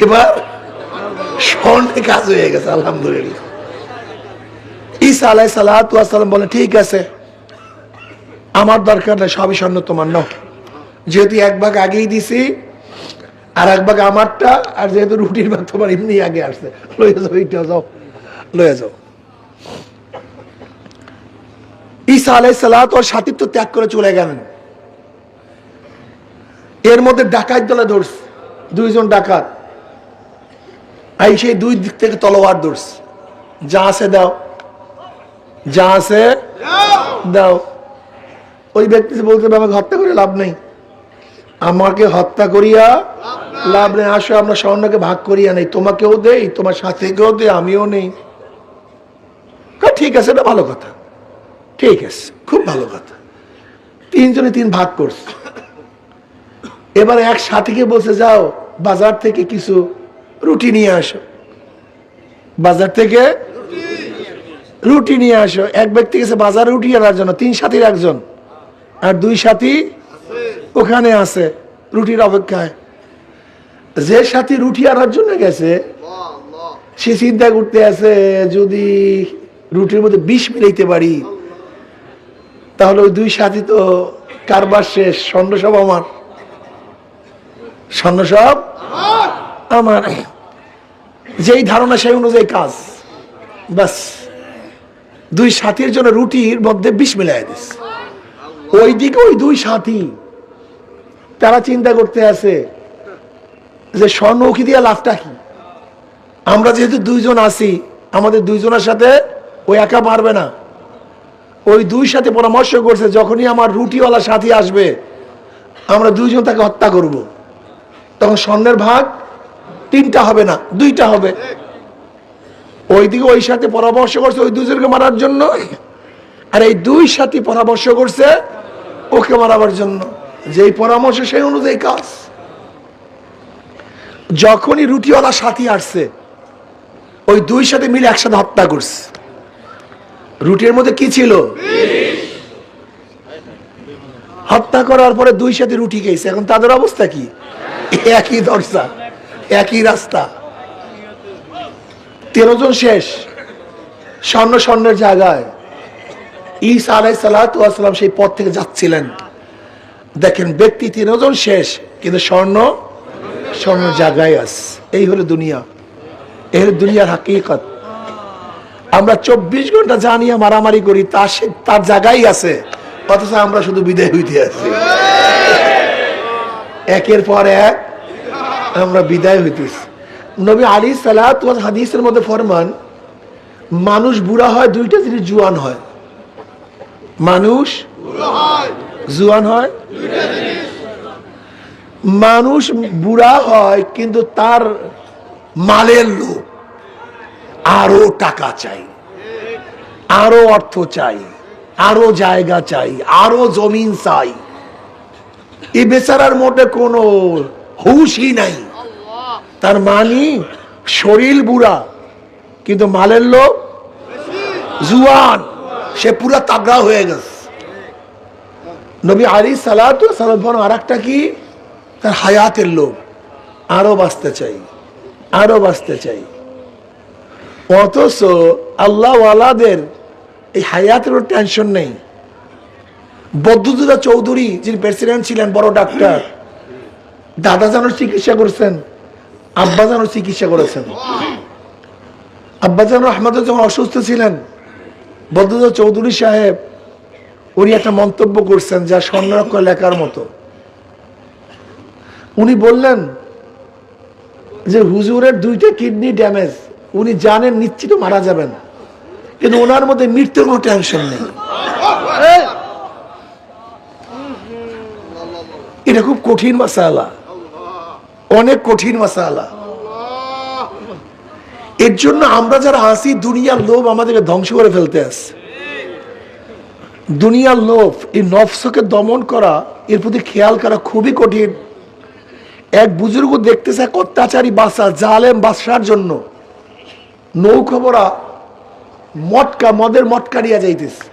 এবার স্বর্ণে কাজ হয়ে গেছে। আলহামদুলিল্লাহ। ঈসা আলাইহিস সালাতু ওয়াস সালাম বলে, ঠিক আছে আমার দরকার নেই, সবই স্বর্ণ তোমার নাও। যেহেতু এক ভাগ আগেই দিছি, আর এক ভাগ আমারটা, আর যেহেতু রুটির ভাগ তোমার এমনি আগে আসছে, লইয়া যাও, এইটা যাও, লইয়া যাও। ঈসা আলাইহিস সালাতু ওয়াস সাথীত্ব ত্যাগ করে চলে গেলেন। এর মধ্যে ডাকাত দলে ধরছে, দুইজন ডাকাত। এই সেই দুই দিক থেকে তলোয়ার ধরছে, যা আছে দাও, যা আছে দাও। ওই ব্যক্তি বলতে আমাকে হত্যা করে লাভ নেই, আমাকে হত্যা করিয়া লাভ নেই, আসো আমরা স্বর্ণকে ভাগ করিয়া নেই, তোমাকেও দেই, তোমার সাথীকেও দেই, আমিও নেই। ঠিক আছে, এটা ভালো কথা, ঠিক আছে, খুব ভালো কথা। তিনজনে তিন ভাগ করছে। এবার এক সাথীকে বলছে, যাও বাজার থেকে কিছু রুটি নিয়ে আসো, বাজার থেকে রুটি নিয়ে আসো। এক ব্যক্তি গেছে বাজারে রুটি আনার জন্য, তিন সাথীর একজন, আর দুই সাথী ওখানে আছে রুটির অপেক্ষায়। যে সাথী রুটি আনার জন্য গেছে সে চিন্তা করতে আছে, যদি রুটির মধ্যে বিষ মিলাইতে পারি তাহলে ওই দুই সাথী তো কারবার শেষ, স্বর্ণ সব আমার, স্বর্ণ সব আমার। যেই ধারণা সেই অনুযায়ী কাজ। বাস দুই সাথীর জন্য রুটির মধ্যে বিষ মিলাই দিচ্ছে। ওইদিকে ওই দুই সাথী তারা চিন্তা করতে আছে যে স্বর্ণ উকি দিয়া লাভটা কি, আমরা যেহেতু দুইজন আছি, আমাদের দুইজনের সাথে ওই একা পারবে না। ওই দুই সাথে পরামর্শ করছে, যখনই আমার রুটিওয়ালা সাথী আসবে আমরা দুইজন তাকে হত্যা করব, তখন স্বর্ণের ভাগ তিনটা হবে না, দুইটা হবে। ওইদিকে ওই সাথে পরামর্শ করছে ওই দুজনকে মারার জন্য, আর এই দুই সাথী পরামর্শ করছে ওকে মারাবার জন্য। যেই পরামর্শ সেই অনুযায়ী কাজ। যখনই রুটিওয়ালা সাথী আসছে ওই দুই সাথে মিলে একসাথে হত্যা করছে। রুটির মধ্যে কি ছিল? হত্যা করার পরে দুই সাথে রুটি খেয়েছে। এখন তাদের অবস্থা কি? একই দরজা, একই রাস্তা, 13 জন শেষ, স্বর্ণ স্বর্ণের জায়গায়। ঈসা আলাইহিস সালাতু ওয়াস সালাম সেই পথ থেকে যাচ্ছিলেন, দেখেন ব্যক্তি 13 জন শেষ, কিন্তু স্বর্ণ স্বর্ণের জায়গায় আছে। এই হলো দুনিয়া, এই হলো দুনিয়ার হাকিকত। আমরা 24 ঘন্টা জানিয়ে মারামারি করি, তার জায়গায় আছে, অথচ আমরা শুধু বিদায় হইতে আছি। একের পর এক আমরা বিদায় হইতেছি। নবী আলাইহিস সালাতু ওয়াস হাদিসের মধ্যে ফরমান, মানুষ বুড়া হয় দুইটা জিনিস জুয়ান হয়। মানুষ জুয়ান হয়। মানুষ বুড়া হয় কিন্তু তার মালের লোভ, আরো টাকা চাই, আরো অর্থ চাই, আরো জায়গা চাই, আরো জমিন চাই। এই বেচারার মধ্যে কোনো হুশই নাই। তার মানে শরীর বুড়া কিন্তু মালের লোভ জুয়ান, সে পুরা তাগড়া হয়ে গেছে। নবী আলাইহিস সালাতু ওয়াস সালাম আর একটা কি, তার হায়াতের লোভ, আরো বাঁচতে চাই, আরো বাঁচতে চাই। অথচ আল্লাহ ওয়ালাদের এই হায়াতের টেনশন নেই। বদরুদ্দোজা চৌধুরী যিনি প্রেসিডেন্ট ছিলেন, বড় ডাক্তার, দাদা জানোর চিকিৎসা করেছেন, আব্বা জানোর চিকিৎসা করেছেন। আব্বা জানো আহমদ যখন অসুস্থ ছিলেন, বদরুদ্দোজা চৌধুরী সাহেব উনি একটা মন্তব্য করছেন যা স্বর্ণাক্ষরে লেখার মতো। উনি বললেন যে হুজুরের 2টা কিডনি ড্যামেজ, উনি জানেন নিশ্চিত মারা যাবেন, কিন্তু ওনার মধ্যে মৃত্যুর কোনো টেনশন নেই। এটা খুব কঠিন মাসালা, অনেক কঠিন মাসালা। এর জন্য আমরা যারা আসি, দুনিয়ার লোভ আমাদেরকে ধ্বংস করে ফেলতে আসে। দুনিয়ার লোভ, এই নফসকে দমন করা, এর প্রতি খেয়াল করা খুবই কঠিন। এক বুজুর্গ দেখতেছে এক অত্যাচারী বাদশা, জালেম বাদশার জন্য নৌকা ভরা মটকা, মদের মটকা নিয়ে যাইতেছে,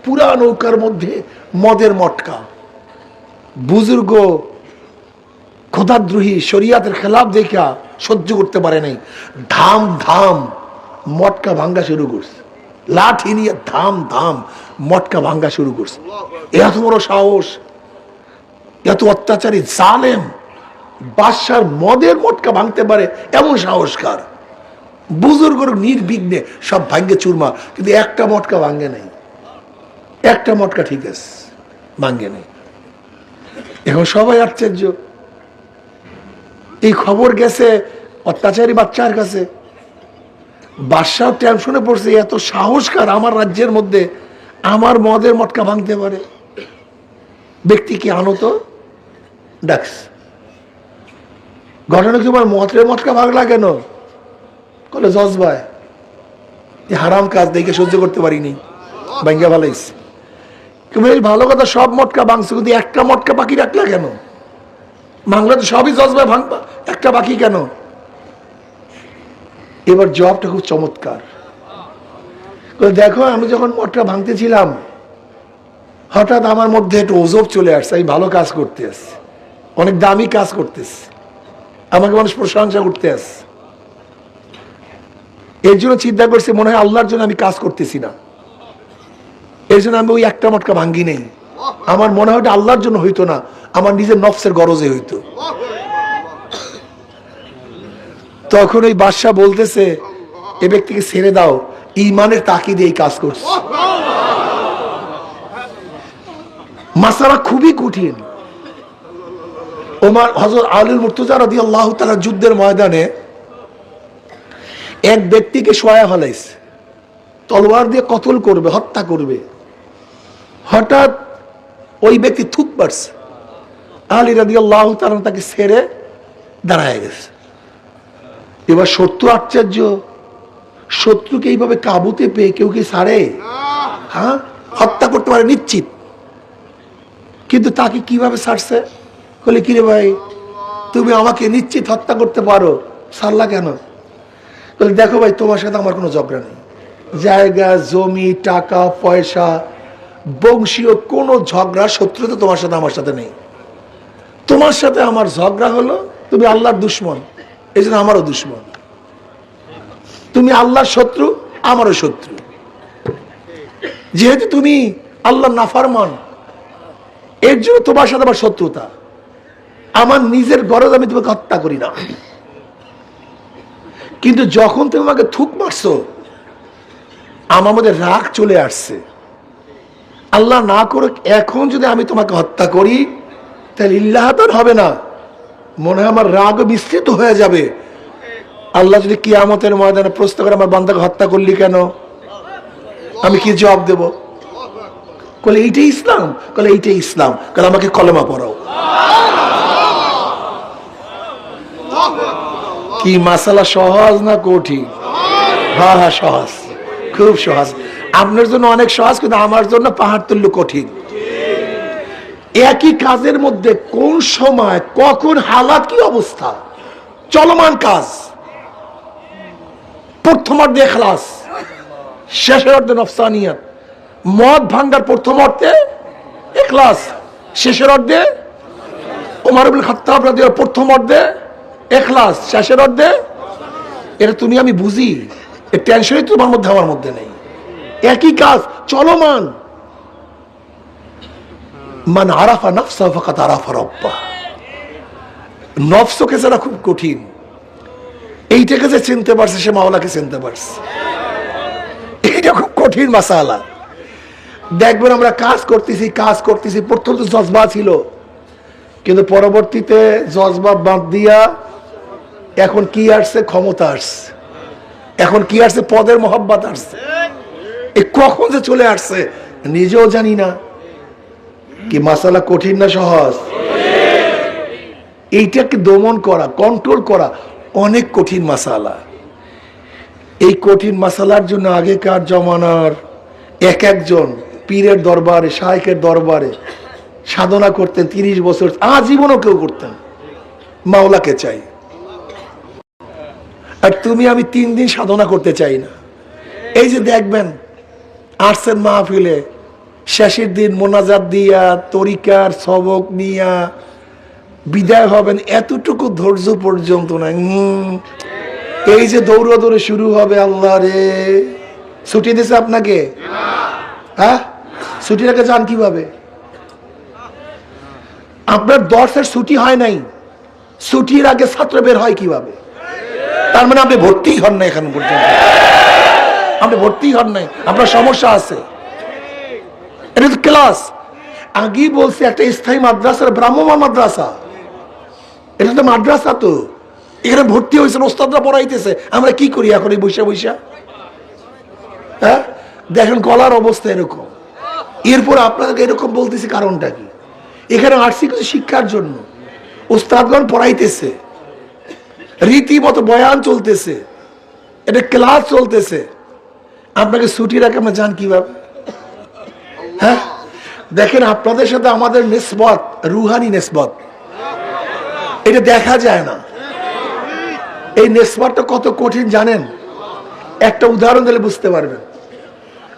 পুরা নৌকার মধ্যে মদের মটকা। বুজুর্গ খোদাদ্রোহী শরিয়াতের খেলাফ দেখা সহ্য করতে পারে নাই, ধাম ধাম মটকা ভাঙ্গা শুরু করছে, লাঠি নিয়ে ধাম ধাম মটকা ভাঙ্গা শুরু করছে। এত বড় সাহস, এত অত্যাচারী জালেম বাদশার মদের মটকা ভাঙতে পারে, এমন সাহস কার? বুজুর্গ নির্বিঘ্নে সব ভাঙ্গে চুরমা, কিন্তু একটা মটকা ভাঙ্গে নাই, একটা মটকা ঠিক আছে ভাঙ্গে নেই। এখন সবাই আশ্চর্য। এই খবর গেছে অত্যাচারী বাচ্চার কাছে, বাদশাহ টেনশনে পড়ছে, এত সাহসকার আমার রাজ্যের মধ্যে আমার মদের মটকা ভাঙতে পারে, ব্যক্তি কি আনো তো। ডাকস ঘটনা কি, মদের মটকা ভাঙলা কেন? বলে জজ ভাই, হারাম কাজ দেখে সহ্য করতে পারিনি, ভাঙ্গা ভালাইছে। ভালো কথা, সব মটকা ভাঙছে, কিন্তু একটা মটকা বাকি রাখলা কেন? ভাঙলা তো সবই জজ ভাই, ভাঙবা, একটা বাকি কেন? এবার জবাবটা খুব চমৎকার। দেখো, আমি যখন মটকা ভাঙতেছিলাম, হঠাৎ আমার মধ্যে একটু ওজব চলে আসছে, আমি ভালো কাজ করতে আসছি, অনেক দামি কাজ করতেছি, আমাকে মানুষ প্রশংসা করতে আসছে। এর জন্য চিন্তা করছি, মনে হয় আল্লাহর জন্য আমি কাজ করতেছি না, এর জন্য আমি ওই একটা মটকা ভাঙ্গি নেই। আমার মনে হয় আল্লাহর জন্য হইতো না, আমার নিজের নফসের গরজে হইতো। তখন ওই বাদশা বলতেছে, এ ব্যক্তিকে ছেড়ে দাও, ঈমানের তাকিদে এই কাজ করছে। মাসালা খুবই কঠিন। ওমর হযরত আলী মুর্তজা রাদিয়াল্লাহু তাআলা যুদ্ধের ময়দানে এক ব্যক্তিকে শোয়া ফেলাইছে, তলোয়ার দিয়ে কতল করবে, হত্যা করবে। হঠাৎ ওই ব্যক্তি থুক পারছে, আলী রাদিয়াল্লাহু তাআলা তাকে ছেড়ে দাঁড়ায় গেছে। এবার শত্রু আশ্চর্য, শত্রুকে এইভাবে কাবুতে পেয়ে কেউ কি ছাড়ে? হ্যাঁ, হত্যা করতে পারে নিশ্চিত, কিন্তু তাকে কিভাবে ছাড়ছে? বলে, কিরে ভাই, তুমি আমাকে নিশ্চিত হত্যা করতে পারো, ছাড়লা কেন? বলে, দেখো ভাই, তোমার সাথে আমার কোনো ঝগড়া নেই, জায়গা জমি টাকা পয়সা বংশীয় কোনো ঝগড়া শত্রুতা তোমার সাথে আমার সাথে নেই। তোমার সাথে আমার ঝগড়া হলো তুমি আল্লাহর দুশ্মন, এই জন্য আমারও দুশ্মন। তুমি আল্লাহর শত্রু, আমারও শত্রু। যেহেতু তুমি আল্লাহর নাফরমান, এর জন্য তোমার সাথে আমার শত্রুতা। আমার নিজের গরজ আমি তোমাকে হত্যা করি না, কিন্তু যখন তুমি আমাকে থুক মারছো, আমার মধ্যে রাগ চলে আসছে। আল্লাহ না করুক, এখন যদি আমি তোমাকে হত্যা করি, তাহলে ইল্লাহাতার হবে না, মনে হয় আমার রাগ বিস্তৃত হয়ে যাবে। আল্লাহ যদি কিয়ামতের ময়দানে প্রশ্ন করে, আমার বান্দাকে হত্যা করলি কেন, আমি কি জবাব দেব? বলে এইটাই ইসলাম, বলে এইটাই ইসলাম, বলে আমাকে কলেমা পড়াও। কি মাসালা সহজ না কঠিন? হ্যাঁ হ্যাঁ সহজ, খুব সহজ। আপনার জন্য অনেক সহজ, কিন্তু আমার জন্য পাহাড় তুল্য কঠিন। একই কাজের মধ্যে কোন সময় কখন হালাত কি অবস্থা, চলমান কাজ। প্রথম অর্ধে ইখলাস, শেষের অর্ধে নফসানিয়াত। মদ ভাঙ্গার প্রথম অর্ধে ইখলাস, শেষের অর্ধে ওমর ইবনে খাত্তাব রাদিয়াল্লাহু আনহু, প্রথম অর্ধে ইখলাস, শেষের অর্ধে। এটা তুমি আমি বুঝি, এই টেনশনই তোমার মধ্যে আমার মধ্যে নেই। একই কাজ চলমান। মান আরাফা নাফসা ফাকাদ আরাফা রাব্বাহ। নফসকে যারা খুব কঠিন, এইটাকে যে চিনতে পারছে সে মাওলাকে চিনতে পারছে। এটা খুব কঠিন মাসালা। দেখবেন আমরা কাজ করতেছি, প্রথম তো জজবা ছিল, কিন্তু পরবর্তীতে জজবা বাদ দিয়া এখন কি আসছে, ক্ষমতা আসছে। এখন কি আসছে, পদের মহব্বত আসছে। এ কখন যে চলে আসছে নিজেও জানি না। কি মাসালা কঠিন না সহজ? এইটাকে দমন করা, কন্ট্রোল করা অনেক কঠিন মাসালা। এই কঠিন মাসালার জন্য আগেকার জমানার এক একজন পীরের দরবারে, শায়েখের দরবারে সাধনা করতেন 30 বছর, আজীবনও কেউ করতেন। মাওলাকে চাই। আর তুমি আমি 3 দিন সাধনা করতে চাই না। এই যে দেখবেন আসছেন মাহফিলে, শেষের দিন মোনাজাত দিয়া, তরিকার সবক নিয়া বিদায় হবেন, এতটুকু ধৈর্য পর্যন্ত না। এই যে দৌড়ে শুরু হবে, আল্লাহ রে ছুটি দিছে আপনাকে? হ্যাঁ, ছুটি রেখে যান কিভাবে? আপনার দর্শের ছুটি হয় নাই, ছুটির আগে ছাত্র বের হয় কিভাবে? তার মানে আপনি ভর্তি হন না, এখন পর্যন্ত আপনি ভর্তি হন নাই, আপনার সমস্যা আছে। এটা তো ক্লাস। আগেই বলছি একটা স্থায়ী মাদ্রাসা, ব্রাহ্মণ মাদ্রাসা। এটা তো মাদ্রাসা, তো এখানে ভর্তি হয়েছেন, ওস্তাদরা পড়াইতেছে, আমরা কি করি এখন এই বৈশা? হ্যাঁ, দেখেন গলার অবস্থা এরকম। এরপর আপনাকে এরকম বলতেছি, কারণটা কি? এখানে আসছি কিছু শিক্ষার জন্য। ওস্তাদগণ পড়াইতেছে, রীতিমতো বয়ান চলতেছে, এটা ক্লাস চলতেছে, আপনাকে ছুটি রাখে আমরা যান কিভাবে? হ্যাঁ, দেখেন আপনাদের সাথে আমাদের নিসবত রুহানি নিসবত, এটা দেখা যায় না। এই নিসবতটা কত কঠিন জানেন? একটা উদাহরণ দিলে বুঝতে পারবেন।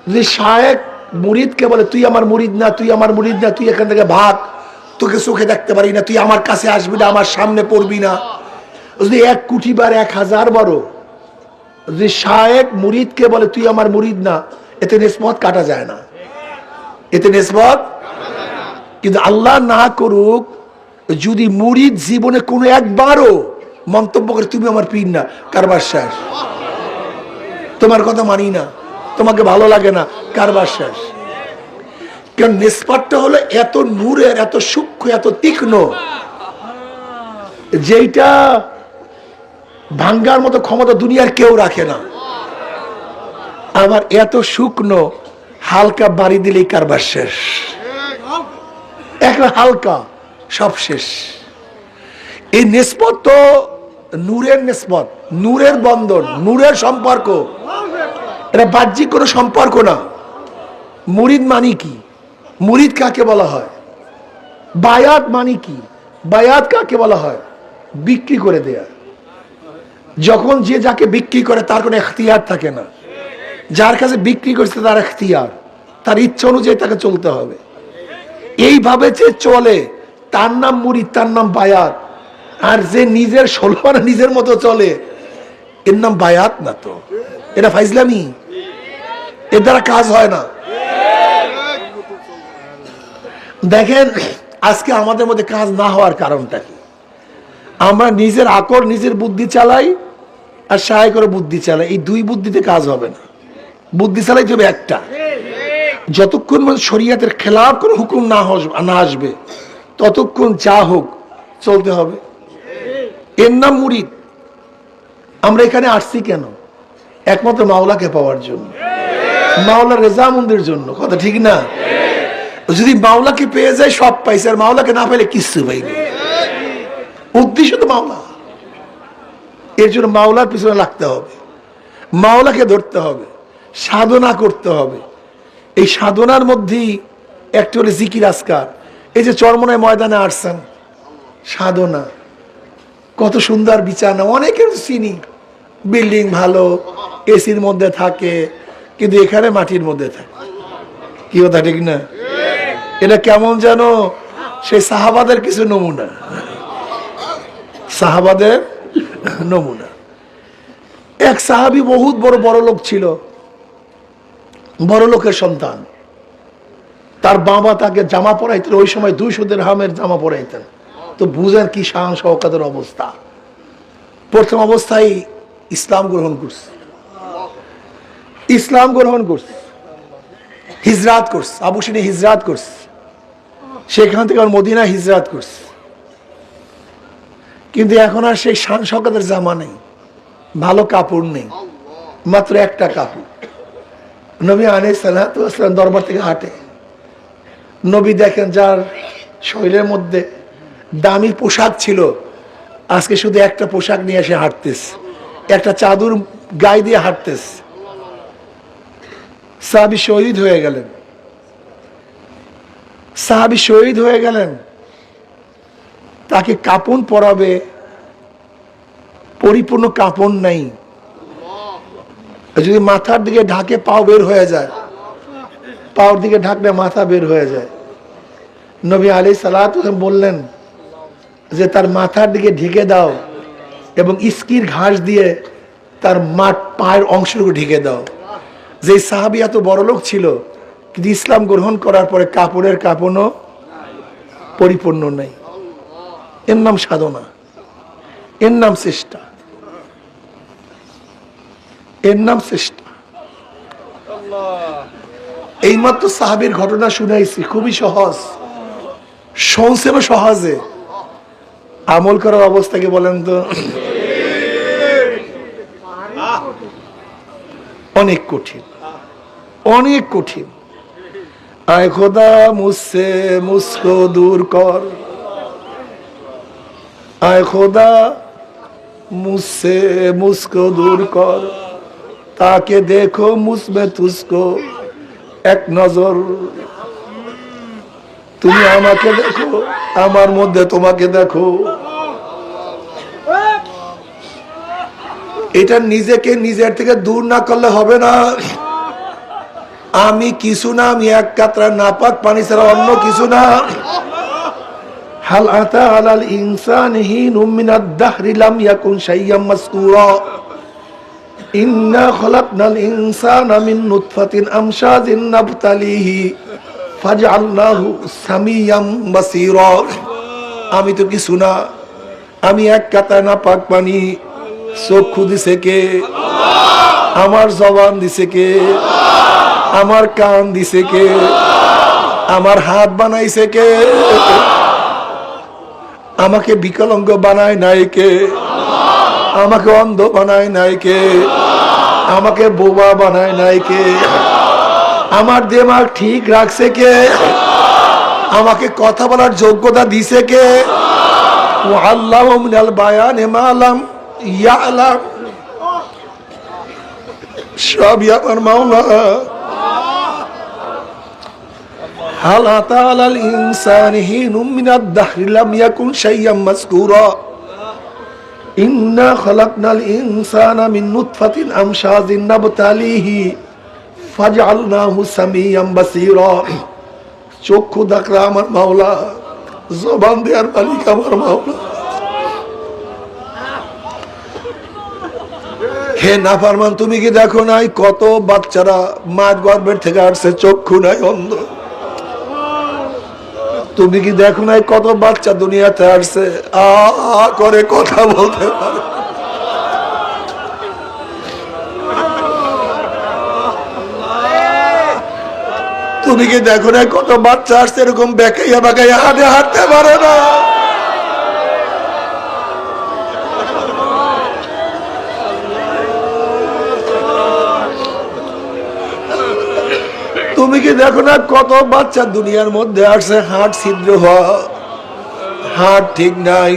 যদি শায়েখ মুরিদকে বলে, তুই আমার মুরিদ না, তুই আমার মুরিদ না, তুই এখান থেকে ভাগ, তোকে চোখে দেখতে পারি না, তুই আমার কাছে আসবি না, আমার সামনে পড়বি না। যদি 1 কোটি বার 1000 বারও যদি শায়েখ মুরিদকে বলে তুই আমার মুরিদ না, এতে নিসবত কাটা যায় না, এতে নিসবত। কিন্তু আল্লাহ না করুক, যদি মুরিদ জীবনে কোনো একবারও মন্তব্য করে তুমি আমার পীর না, কারবার শেষ, তোমার কথা মানি না, তোমাকে ভালো লাগে না, কারবার শেষ। কারণ নিসবতটা হলো এত নূরের, এত সূক্ষ্ম, এত তীক্ষ্ণ, যেইটা ভাঙ্গার মতো ক্ষমতা দুনিয়ার কেউ রাখে না। আমার এত শুকনো, হালকা বাড়ি দিলেই কারবার শেষ, একটা হালকা সব শেষ। এই নিসবত তো নূরের নিসবত, নূরের বন্ধন, নূরের সম্পর্ক, এটা বাহ্যিক কোনো সম্পর্ক না। মুরিদ মানি কি? মুরিদ কাকে বলা হয়? বায়াত মানি কি? বায়াত কাকে বলা হয়? বিক্রি করে দেয়া। যখন যে যাকে বিক্রি করে তার কোনো এখতিয়ার থাকে না, যার কাছে বিক্রি করছে তার এখতিয়ার, তার ইচ্ছা অনুযায়ী তাকে চলতে হবে। এইভাবে যে চলে তার নাম মুরিদ, তার নাম বায়াত। আর যে নিজের সলমানা নিজের মতো চলে, এর নাম বায়াত না, তো এটা ফাইজলামি, এর দ্বারা কাজ হয় না। দেখেন আজকে আমাদের মধ্যে কাজ না হওয়ার কারণটা কি? আমরা নিজের আকল, নিজের বুদ্ধি চালাই, আর সাহায্য করে বুদ্ধি চালাই। এই 2 বুদ্ধিতে কাজ হবে না। বুদ্ধি চালাই যাবে একটা, যতক্ষণ শরীয়তের খেলাফ কোনো হুকুম না আসবে ততক্ষণ যা হোক চলতে হবে। এর নাম মুরিদ। আমরা এখানে আসছি কেন? একমাত্র মাওলাকে পাওয়ার জন্য, মাওলার রেজামন্দির জন্য, কথা ঠিক না? যদি মাওলাকে পেয়ে যায় সব পাইছে, আর মাওলাকে না পেলে কিচ্ছু পাইনি। উদ্দেশ্য তো মাওলা। এর জন্য মাওলার পিছনে লাগতে হবে, মাওলাকে ধরতে হবে, সাধনা করতে হবে। এই সাধনার মধ্যেই একটা হলো জিকির আজকার। এই যে চরমনায় ময়দানে আসছেন, সাধনা, কত সুন্দর বিছানা। অনেকের চিনি বিল্ডিং ভালো, এসির মধ্যে থাকে, কিন্তু এখানে মাটির মধ্যে থাকে। কি কথা ঠিক না? এটা কেমন যেন সেই সাহাবাদের কিছু নমুনা, সাহাবাদের নমুনা। এক সাহাবী বহুত বড় লোক ছিল, বড় লোকের সন্তান। তার বাবা তাকে জামা পরাইতেন, ওই সময় 200 দিরহামের জামা পরাইতেন। তো বুঝেন কি শান শওকতের অবস্থা। প্রথম অবস্থায় ইসলাম গ্রহণ করছে, ইসলাম গ্রহণ করছে, হিজরাত করছে, আবুসিনী হিজরাত করছে, সেখান থেকে আর মদিনা হিজরাত করছে। কিন্তু এখন আর সেই শান শওকতের জামা নেই, ভালো কাপড় নেই, মাত্র একটা কাপড়। নবী আলাইহিস সালাতু ওয়াস সালাম দরবার থেকে হাঁটে, নবী দেখেন যার শরীরের মধ্যে দামি পোশাক ছিল, আজকে শুধু একটা পোশাক নিয়ে এসে হাঁটতেছে, একটা চাদর গায়ে দিয়ে হাঁটতেছে। সাহাবী শহীদ হয়ে গেলেন, সাহাবী শহীদ হয়ে গেলেন। তাকে কাপন পরাবে, পরিপূর্ণ কাপন নাই। যদি মাথার দিকে ঢাকে পাও বের হয়ে যায়, পাওয়ার দিকে ঢাকলে মাথা বের হয়ে যায়। নবী আলাইহিস সালাতু ওয়াস সালাম বললেন যে তার মাথার দিকে ঢেকে দাও এবং ইস্কির ঘাস দিয়ে তার পায়ের অংশটুকু ঢেকে দাও। যে সাহাবী এত বড় লোক ছিল, কিন্তু ইসলাম গ্রহণ করার পরে কাপড়ের কাপড়ও পরিপূর্ণ নেই। এর নাম সাধনা, এর নাম চেষ্টা, এর নাম চেষ্টা। এইমাত্র সাহাবীর ঘটনা শুনাইছি, খুবই সহজ, শুনছেন সহজে, আমল করার অবস্থাকে বলেন তো অনেক কঠিন, অনেক কঠিন। আয় খোদা মুঝসে মুঝকো দূর কর, আয় খোদা মুঝসে মুঝকো দূর কর, তাকে দেখো মুঝমে তুঝকো এক নজর। তুমি আমাকে দেখো, আমার মধ্যে তোমাকে দেখো। এটা নিজেকে নিজের থেকে দূর না করলে হবে না। আমি কিছু না, আমি এক কাতরা নাপাক পানি ছাড়া অন্য কিছু না। হাল আতা আলাল ইনসানি হিনুম মিনাদ দাহরি লাম ইয়াকুন শাইয়্যাম মাযকুরা, ইন্না খলাকনাল ইনসানা মিন নুতফাতিন আমশাজিন নাবতালিহি ফাজআলনাহু সামিয়াম বাসীরা। আমি তো কিছু না, আমি এক কাতরা নাপাক পানি। চক্ষু দিছে কে? আমার জবান দিছে কে? আমার কান দিছে কে? আমার হাত বানাইছে কে? আমাকে বিকলাঙ্গ বানায় নাই কে? আমাকে অন্ধ বানায় নাই কে? আমাকে বোবা বানায় নাই কে? আমার দিমাগ ঠিক রাখছে কে? আমাকে কথা বলার যোগ্যতা দিছে কে? ওয়াল্লাহু মিনাল বায়ানি মা লাম ইয়ালাম। সবই আমার মাওলা। হাল আতা আলাল ইনসানি হিনুম মিনাদ দাহরি লাম ইয়াকুন শাইয়্যাম মাযকুরা, ইন্না খলাকনাল ইনসানা মিন নুতফাতিন আমশাজিন নাবতালিহি ফাজআলনাহু সামিয়াম বাসীরা। চক্ষু দেখরা আমার মাওলা, জবান দেওয়ার মালিক আমার মাওলা। হে নাফরমান, তুমি কি দেখো নাই কত বাচ্চারা মায়ের গর্ভের থেকে আসছে, চক্ষু নাই, অন্ধ? তুমি কি দেখো নাই কত বাচ্চা দুনিয়াতে আসছে আ করে কথা বলতে পারে? তুমি কি দেখো নাই কত বাচ্চা আসছে এরকম বেকাইয়া বাকাইয়া হাঁটে হাঁটতে পারে না? তুমি তুমি কি দেখো না কত বাচ্চা দুনিয়ার মধ্যে আসছে হার্ট ছিদ্র হওয়া, হার্ট ঠিক নাই,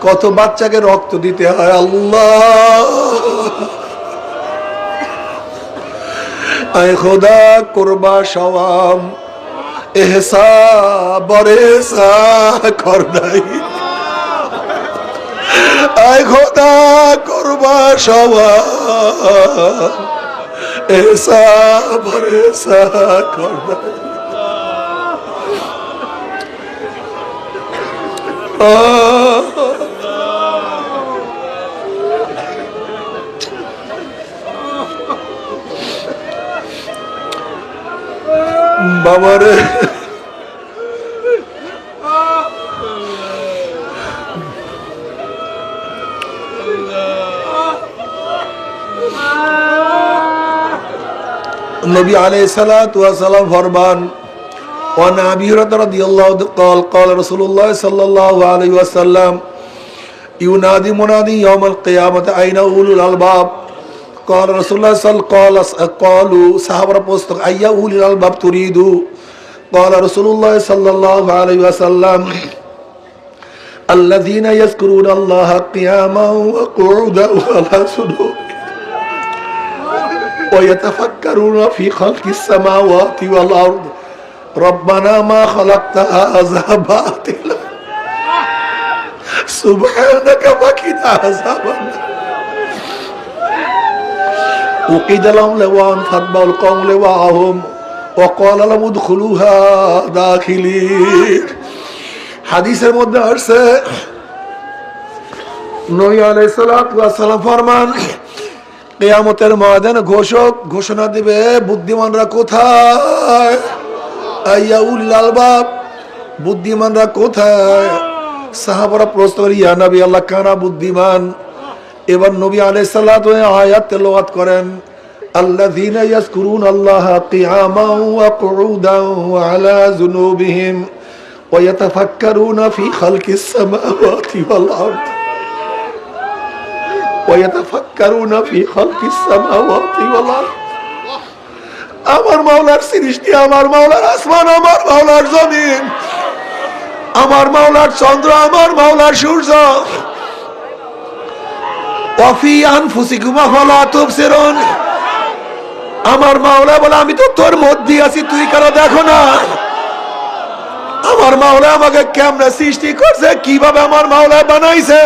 কত বাচ্চাকে রক্ত দিতে হয়। আল্লাহ আয় খোদা করবা সওয়াব এহসা বরেসা কর নাই, আয় খোদা করবা সওয়াব এহসা বরেসা কর নাই। বাবারে নবী আলাইহিস সালাতু ওয়াস সালাম ফরমান وعن أبي هريرة رضي الله عنه قال قال رسول الله صلى الله عليه وسلم ينادي منادي يوم القيامة أين أولو الألباب قال رسول الله صلى الله عليه وسلم قالوا صحابة بوستق أي أولي الألباب تريد قال رسول الله صلى الله عليه وسلم الذين يذكرون الله قياما وقعودا وعلى جنوبهم ويتفكرون في خلق السماوات والأرض ربنا ما خلقت هذا باطلا سبحانك وقنا عذاب النار وقيل لهم لواء فاتبعوا القوم لواءهم وقال لهم ادخلوها داخلين হাদিসের মধ্যে আসছে নবী আলাইহিস সালাতু ওয়াস সালাম ফরমান কিয়ামতের ময়দানে ঘোষণা দিবে বুদ্ধিমানরা কোথায়, আইয়া উলিল আলবাব বুদ্ধিমানরা কোথায়। সাহাবারা প্রশ্ন করে ইয়া নবী আল্লাহ কারা বুদ্ধিমান। এবার নবী আলাইহিস সালাতু আয়াত তেলাওয়াত করেন আল্লাযীনা ইয়াযকুরুনা আল্লাহা কিয়ামান ওয়া কুউদান ওয়া আলা যুনুবিহিম ওয়া ইয়াতাফাক্কারুনা ফি খালকিস সামাওয়াতি ওয়াল আরদ ওয়া ইয়াতাফাক্কারুনা ফি খালকিস সামাওয়াতি ওয়াল আরদ। আমার মাওলার সৃষ্টি, আমার মাওলার আসমান, আমার মাওলার জমিন, আমার মাওলার চন্দ্র, আমার মাওলার সূর্য। ওয়াফি আনফুসিকুম আফালা তুবসিরুন। আমার মাওলা বলে আমি তো তোর মধ্যে আছি, তুই কেন দেখো না? আমার মাওলা আমাকে কেমনে সৃষ্টি করছে, কিভাবে আমার মাওলা বানাইছে।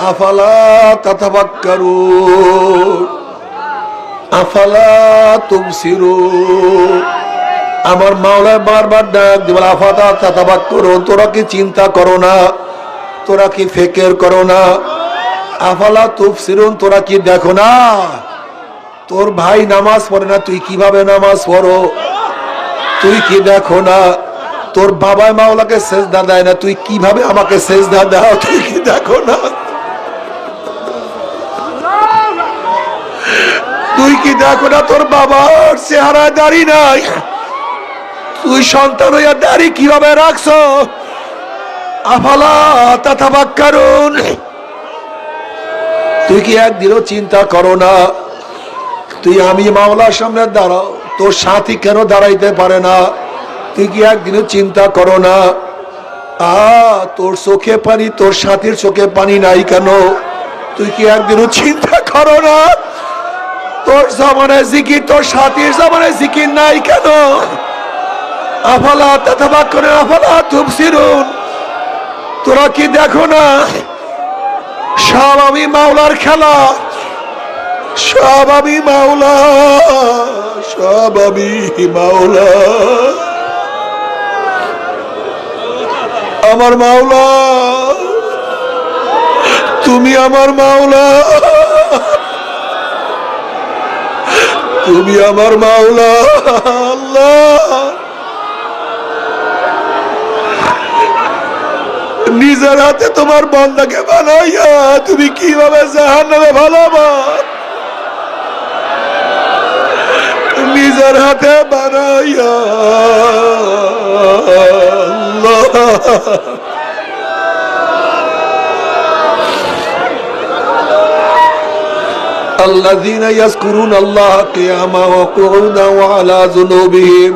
আফালা তাতাফাক্কারুন আফালা তুবসিরুন। আমার মাওলা বারবার ডাক দিবেন আফালা তাতাফাক্কারুন, তোরা কি চিন্তা করো না, তোরা কি ফিকির করো না। আফালা তুবসিরুন, তোরা কি দেখো না তোর ভাই নামাজ পড়ে না, তুই কিভাবে নামাজ পড়ো, তুই কি দেখো না তোর বাবা মাওলাকে সেজদা দেয় না, তুই কিভাবে আমাকে সেজদা দাও, তুই কি দেখো না, তুই কি দেখো না তোর বাবার চেহারায় দাড়ি নাই, তুই সন্তান হইয়া দাড়ি কিভাবে রাখছো। আফালা তাতাফাক্কারুন, তুই কি একদিনও চিন্তা করো না তুই আমি মাওলার সামনে দাঁড়াও, তোর সাথী কেন দাঁড়াইতে পারে না, তুই কি একদিনও চিন্তা করো না তোর চোখে পানি, তোর সাথীর চোখে পানি নাই কেন, তুই কি একদিনও চিন্তা করো না তোর জমানায় জিকির, তোর সাথীর জমানায় জিকির নাই কেন। আফালা তাতাফাক্কারুন আফালা তুবসিরুন, তোরা কি দেখো না সব আমি মাওলার খেলা, সব আমি মাওলা, সব আমি মাওলা, আমার মাওলা তুমি আমার মাওলা, তুমি আমার মাওলা। আল্লাহ নিজের হাতে তোমার বান্দাকে বানাইয়া তুমি কিভাবে জাহান্নামে ভালোবাস, নিজের হাতে বানাইয়া الذين يذكرون الله قياما وقعودا وعلى جنوبهم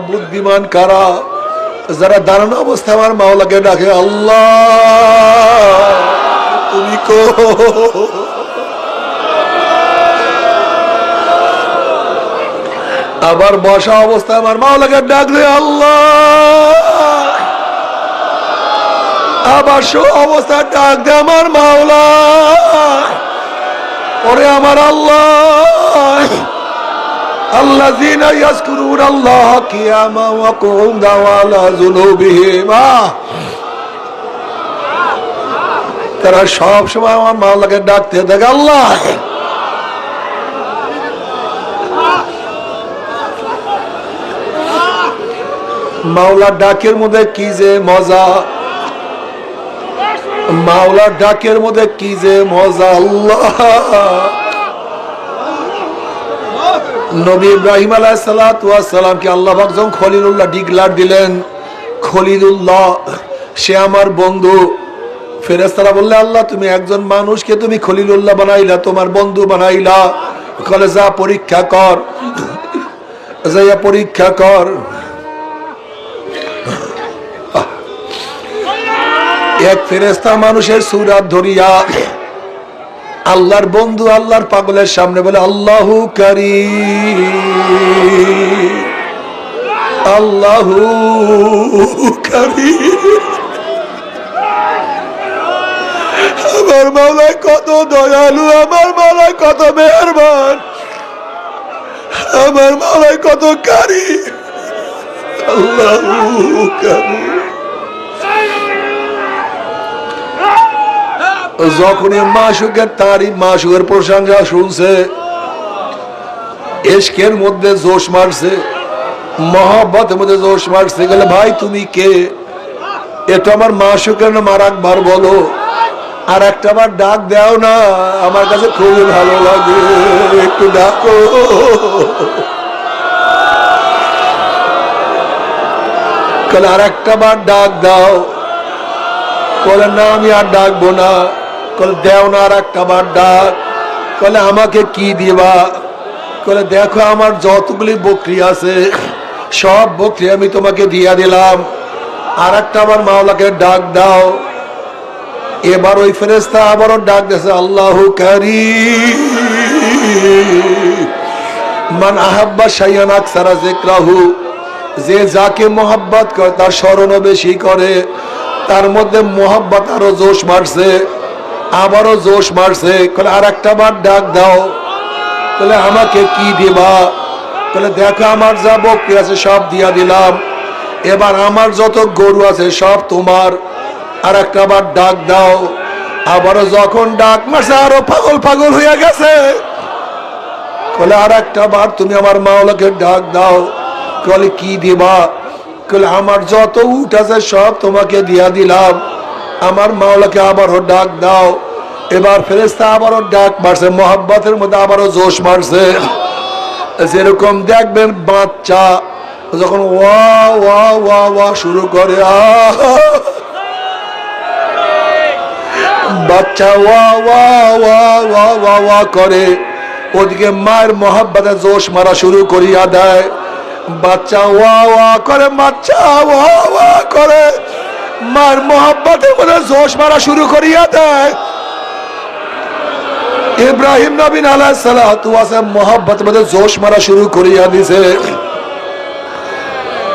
বুদ্ধিমান কারা যারা দাঁড়ানো অবস্থায় আমার মাওলাকে ডাকে আল্লাহ তুমি কো আবার বসা অবস্থায় আমার মাওলাকে ডাকলে আল্লাহ আবার শো অবস্থায় ডাক দে আমার মাওলা ওরে আমার আল্লাহ الذين يذكرون الله قياما وقعودا وعلى جنوبهم তারা সব সময় আমার মাওলাকে ডাকতে থাকে আল্লাহ মাওলার ডাকের মধ্যে কি যে মজা মাওলার ডাকের মধ্যে কি যে মজা আল্লাহ নবী ইব্রাহিম আলাইহিস সালাতু ওয়াস সালামকে আল্লাহ পাক যখন খলিলুল্লাহ ডিক্লেয়ার দিলেন খলিলুল্লাহ সে আমার বন্ধু ফেরেশতারা বললে আল্লাহ তুমি একজন মানুষকে তুমি খলিলুল্লাহ বানাইলা তোমার বন্ধু বানাইলা কলে যা পরীক্ষা কর যাইয়া পরীক্ষা কর এক ফেরেশতা মানুষের সূরত ধরিয়া আল্লাহর বন্ধু আল্লাহর পাগলের সামনে বলে আল্লাহু কারীম আল্লাহু কারীম আমার মাওলা কত দয়ালু আমার মাওলা কত মেহেরবান আমার মাওলা কত কারীম আল্লাহু কারীম যখনই মাশুকের তারিফ মাশুকের প্রশংসা শুনছে ইশকের মধ্যে জোশ মারছে মহব্বতের মধ্যে জোশ মারছে গেলে ভাই তুমি কে এটা আমার মাশুকের নাম আর একবার বলো আর একটা বার ডাক দাও না আমার কাছে খুবই ভালো লাগে একটু ডাকো কাল আর একটা বার ডাক দাও বলে না আমি আর ডাকবো না কলে দেও না আর একটা বার ডাক কলে আমাকে কি দিবা কলে দেখো আমার যতগুলি বকরি আছে সব বকরি আমি তোমাকে দিয়া দিলাম আর একটা বার মাওলাকে ডাক দাও এবার ওই ফেরেশতা আবারও ডাক দিয়েছে আল্লাহু কারীম মান আহাব্বা শাইআন আকসারা যিকরাহু যে যাকে মোহাব্বত করে তার স্মরণও বেশি করে তার মধ্যে মোহাব্বত আরো জোশ মারছে আবারও জোশ মারছে কলে আর একটা বার ডাক দাও বলে আমাকে কি দিবা বলে দেখো আমার যা বকরি আছে সব দিয়া দিলাম এবার আমার যত গরু আছে সব তোমার আর একটা বার ডাক দাও আবারও যখন ডাক মারছে আরো পাগল পাগল হয়ে গেছে বলে আর একটা বার তুমি আমার মাওলাকে ডাক দাও বলে কি দিবা বলে আমার যত উট আছে সব তোমাকে দিয়া দিলাম আমার মাওলাকে আবারও ডাক দাও এবার ফেরেশতা আবারও ডাক মারছে মোহাব্বতের মধ্যে আবারও জোশ মারছে যেরকম দেখবেন বাচ্চা যখন ওয়া ওয়া ওয়া ওয়া শুরু করে বাচ্চা ওয়া ওয়া ওয়া ওয়া ওয়া ওয়া করে ওদিকে মায়ের মোহাব্বতে জোশ মারা শুরু করিয়া দেয় বাচ্চা ওয়া ওয়া করে বাচ্চা ওয়া ওয়া করে মায়ের মোহাব্বতের মধ্যে জোশ মারা শুরু করিয়া দেয় ইব্রাহিম নবী আলাইহিস সালাতু ওয়াস সালাম মোহাব্বতের মধ্যে জোশ মারা শুরু করিয়া দিছে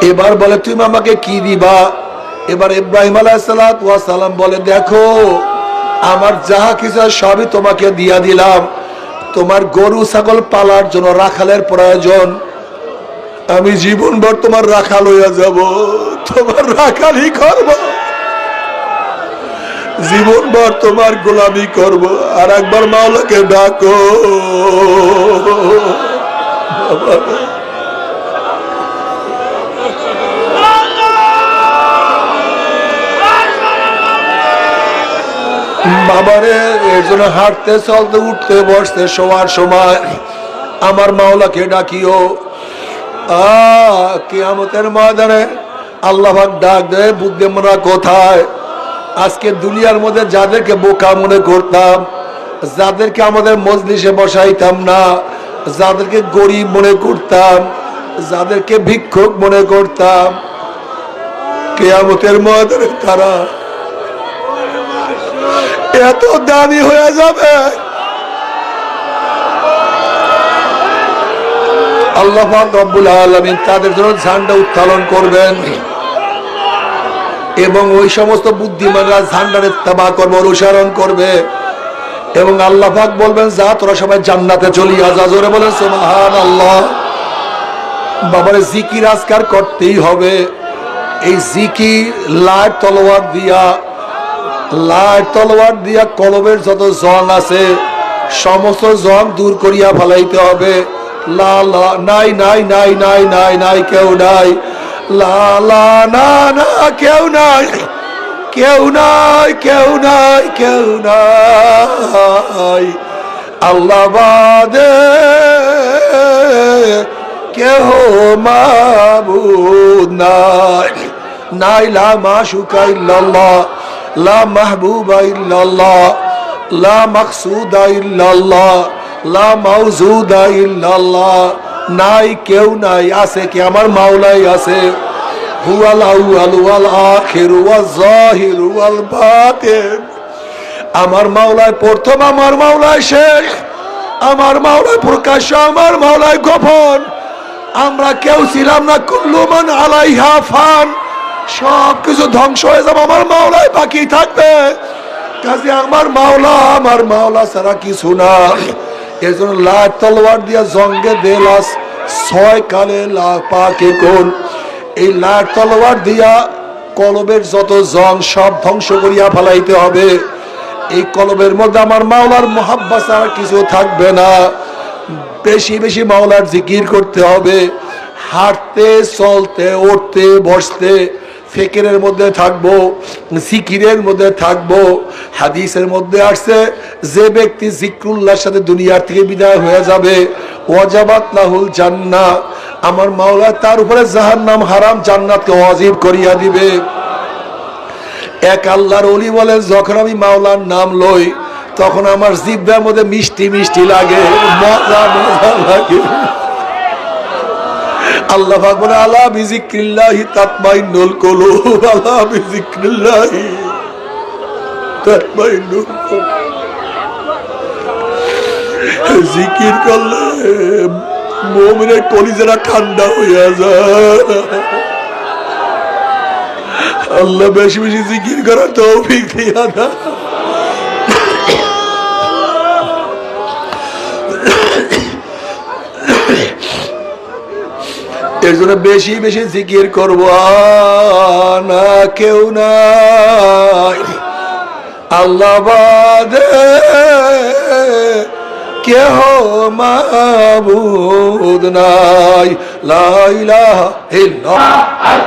এবার বলে তুমি আমাকে কি দিবা এবার ইব্রাহিম আলাইহিস সালাতু ওয়াস সালাম বলে দেখো আমার যাহা কিছু সবই তোমাকে দিয়া দিলাম তোমার গরু ছাগল পালার জন্য রাখালের প্রয়োজন আমি জীবনভর তোমার রাখাল হইয়া যাব তোমার রাখালই করব জীবনভর তোমার গোলামি করব আর একবার মাওলাকে ডাকো বাবারে এর জন্য হাঁটতে চলতে উঠতে বসতে শোয়ার সময় আমার মাওলাকে ডাকিও। কিয়ামতের ময়দানে আল্লাহ পাক ডাক দেয়, বুদ্ধিমানরা কোথায়? আজকে দুনিয়ার মধ্যে যাদেরকে বোকা মনে করতাম, যাদেরকে আমাদের মজলিসে বসাইতাম না, যাদেরকে গরিব মনে করতাম, যাদেরকে ভিক্ষুক মনে করতাম, কিয়ামতের ময়দানে তারা এত দামি হয়ে যাবে। আল্লাহ পাক রব্বুল আলামিন তাদের জন্য ঝান্ডা উত্তোলন করবেন এবং ওই সমস্ত বুদ্ধিমানরা ঝান্ডার ইত্তেবা করবে, অনুসরণ করবে এবং আল্লাহ পাক বলবেন, যা তোরা সবাই জান্নাতে চলিয়া যা। জোরে বলেন সুবহানাল্লাহ। বাবারে জিকির আজকার করতেই হবে। এই জিকির লাইট তলোয়ার দিয়া কলবের যত জং আছে সমস্ত জং দূর করিয়া ফেলাইতে হবে। লা লা নাই নাই নাই নাই নাই নাই কেউ নাই, লা লা না না কেউ নাই, কেউ নাই কেউ নাই কেউ নাই, আল্লাহ বাদে কেহ মাবুদ নাই। নাই লা মাশুকা ইল্লাল্লাহ, লা মাহবুবা ইল্লাল্লাহ, লা মাকসুদা ইল্লাল্লাহ, লা মাউজুদা ইল্লাল্লাহ। নাই কেউ নাই, আছে কি? আমার মাওলাই আছে। হুয়াল আউয়াল ওয়াল আখির ওয়াজ জাহির ওয়াল বাতিন। আমার মাওলাই প্রথম, আমার মাওলাই শেষ, আমার মাওলাই প্রকাশ্য, আমার মাওলাই গোপন। আমরা কেউ ছিলাম না। কুল্লু মান আলাইহা ফান, সব কিছু ধ্বংস হয়ে যাবে, আমার মাওলাই বাকি থাকবে। কাজে আমার মাওলা ছাড়া কিছু না। এই জন্য লাট তলোয়ার দিয়া জঙ্গে দেলাস 6 কালে লা পাকে কোন। এই লাট তলোয়ার দিয়া কলবের যত জং সব ধ্বংস করিয়া ফেলাইতে হবে। এই কলবের মধ্যে আমার মাওলার মুহাব্বত ছাড়া কিছু থাকবে না। বেশি বেশি মাওলার জিকির করতে হবে। হাঁটতে চলতে উঠতে বসতে ফিকিরের মধ্যে থাকবো, জিকিরের মধ্যে থাকবো। হাদিসের মধ্যে আসছে, যে ব্যক্তি জিক্রুল্লাহর সাথে দুনিয়ার থেকে বিদায় হয়ে যাবে, ওয়াজাবাত লাহুল জান্নাহ, আমার মাওলা তার উপরে জাহান্নাম হারাম, জান্নাতকে ওয়াজিব করিয়া দিবে। এক আল্লাহর ওলি বলে, যখন আমি মাওলার নাম লই তখন আমার জিহ্বার মধ্যে মিষ্টি মিষ্টি লাগে, মজা মজা লাগে। আল্লাহ পাক বলে, আলা বিযিক্রিল্লাহি তাতমাইন্নুল কুলুব, আলা বিযিক্রিল্লাহি তাতমাইন্নুল কুলুব। জিকির করলে মুমিনের কলিজাটা ঠান্ডা হইয়া যায়। আল্লাহ বেশি বেশি জিকির করার তৌফিক দিয়া দাও। এর জন্য বেশি বেশি জিকির করবো। না কেউ নাই, আল্লাহ বাদে কেহ মাবুদ নাই, লা ইলাহা ইল্লাল্লাহ।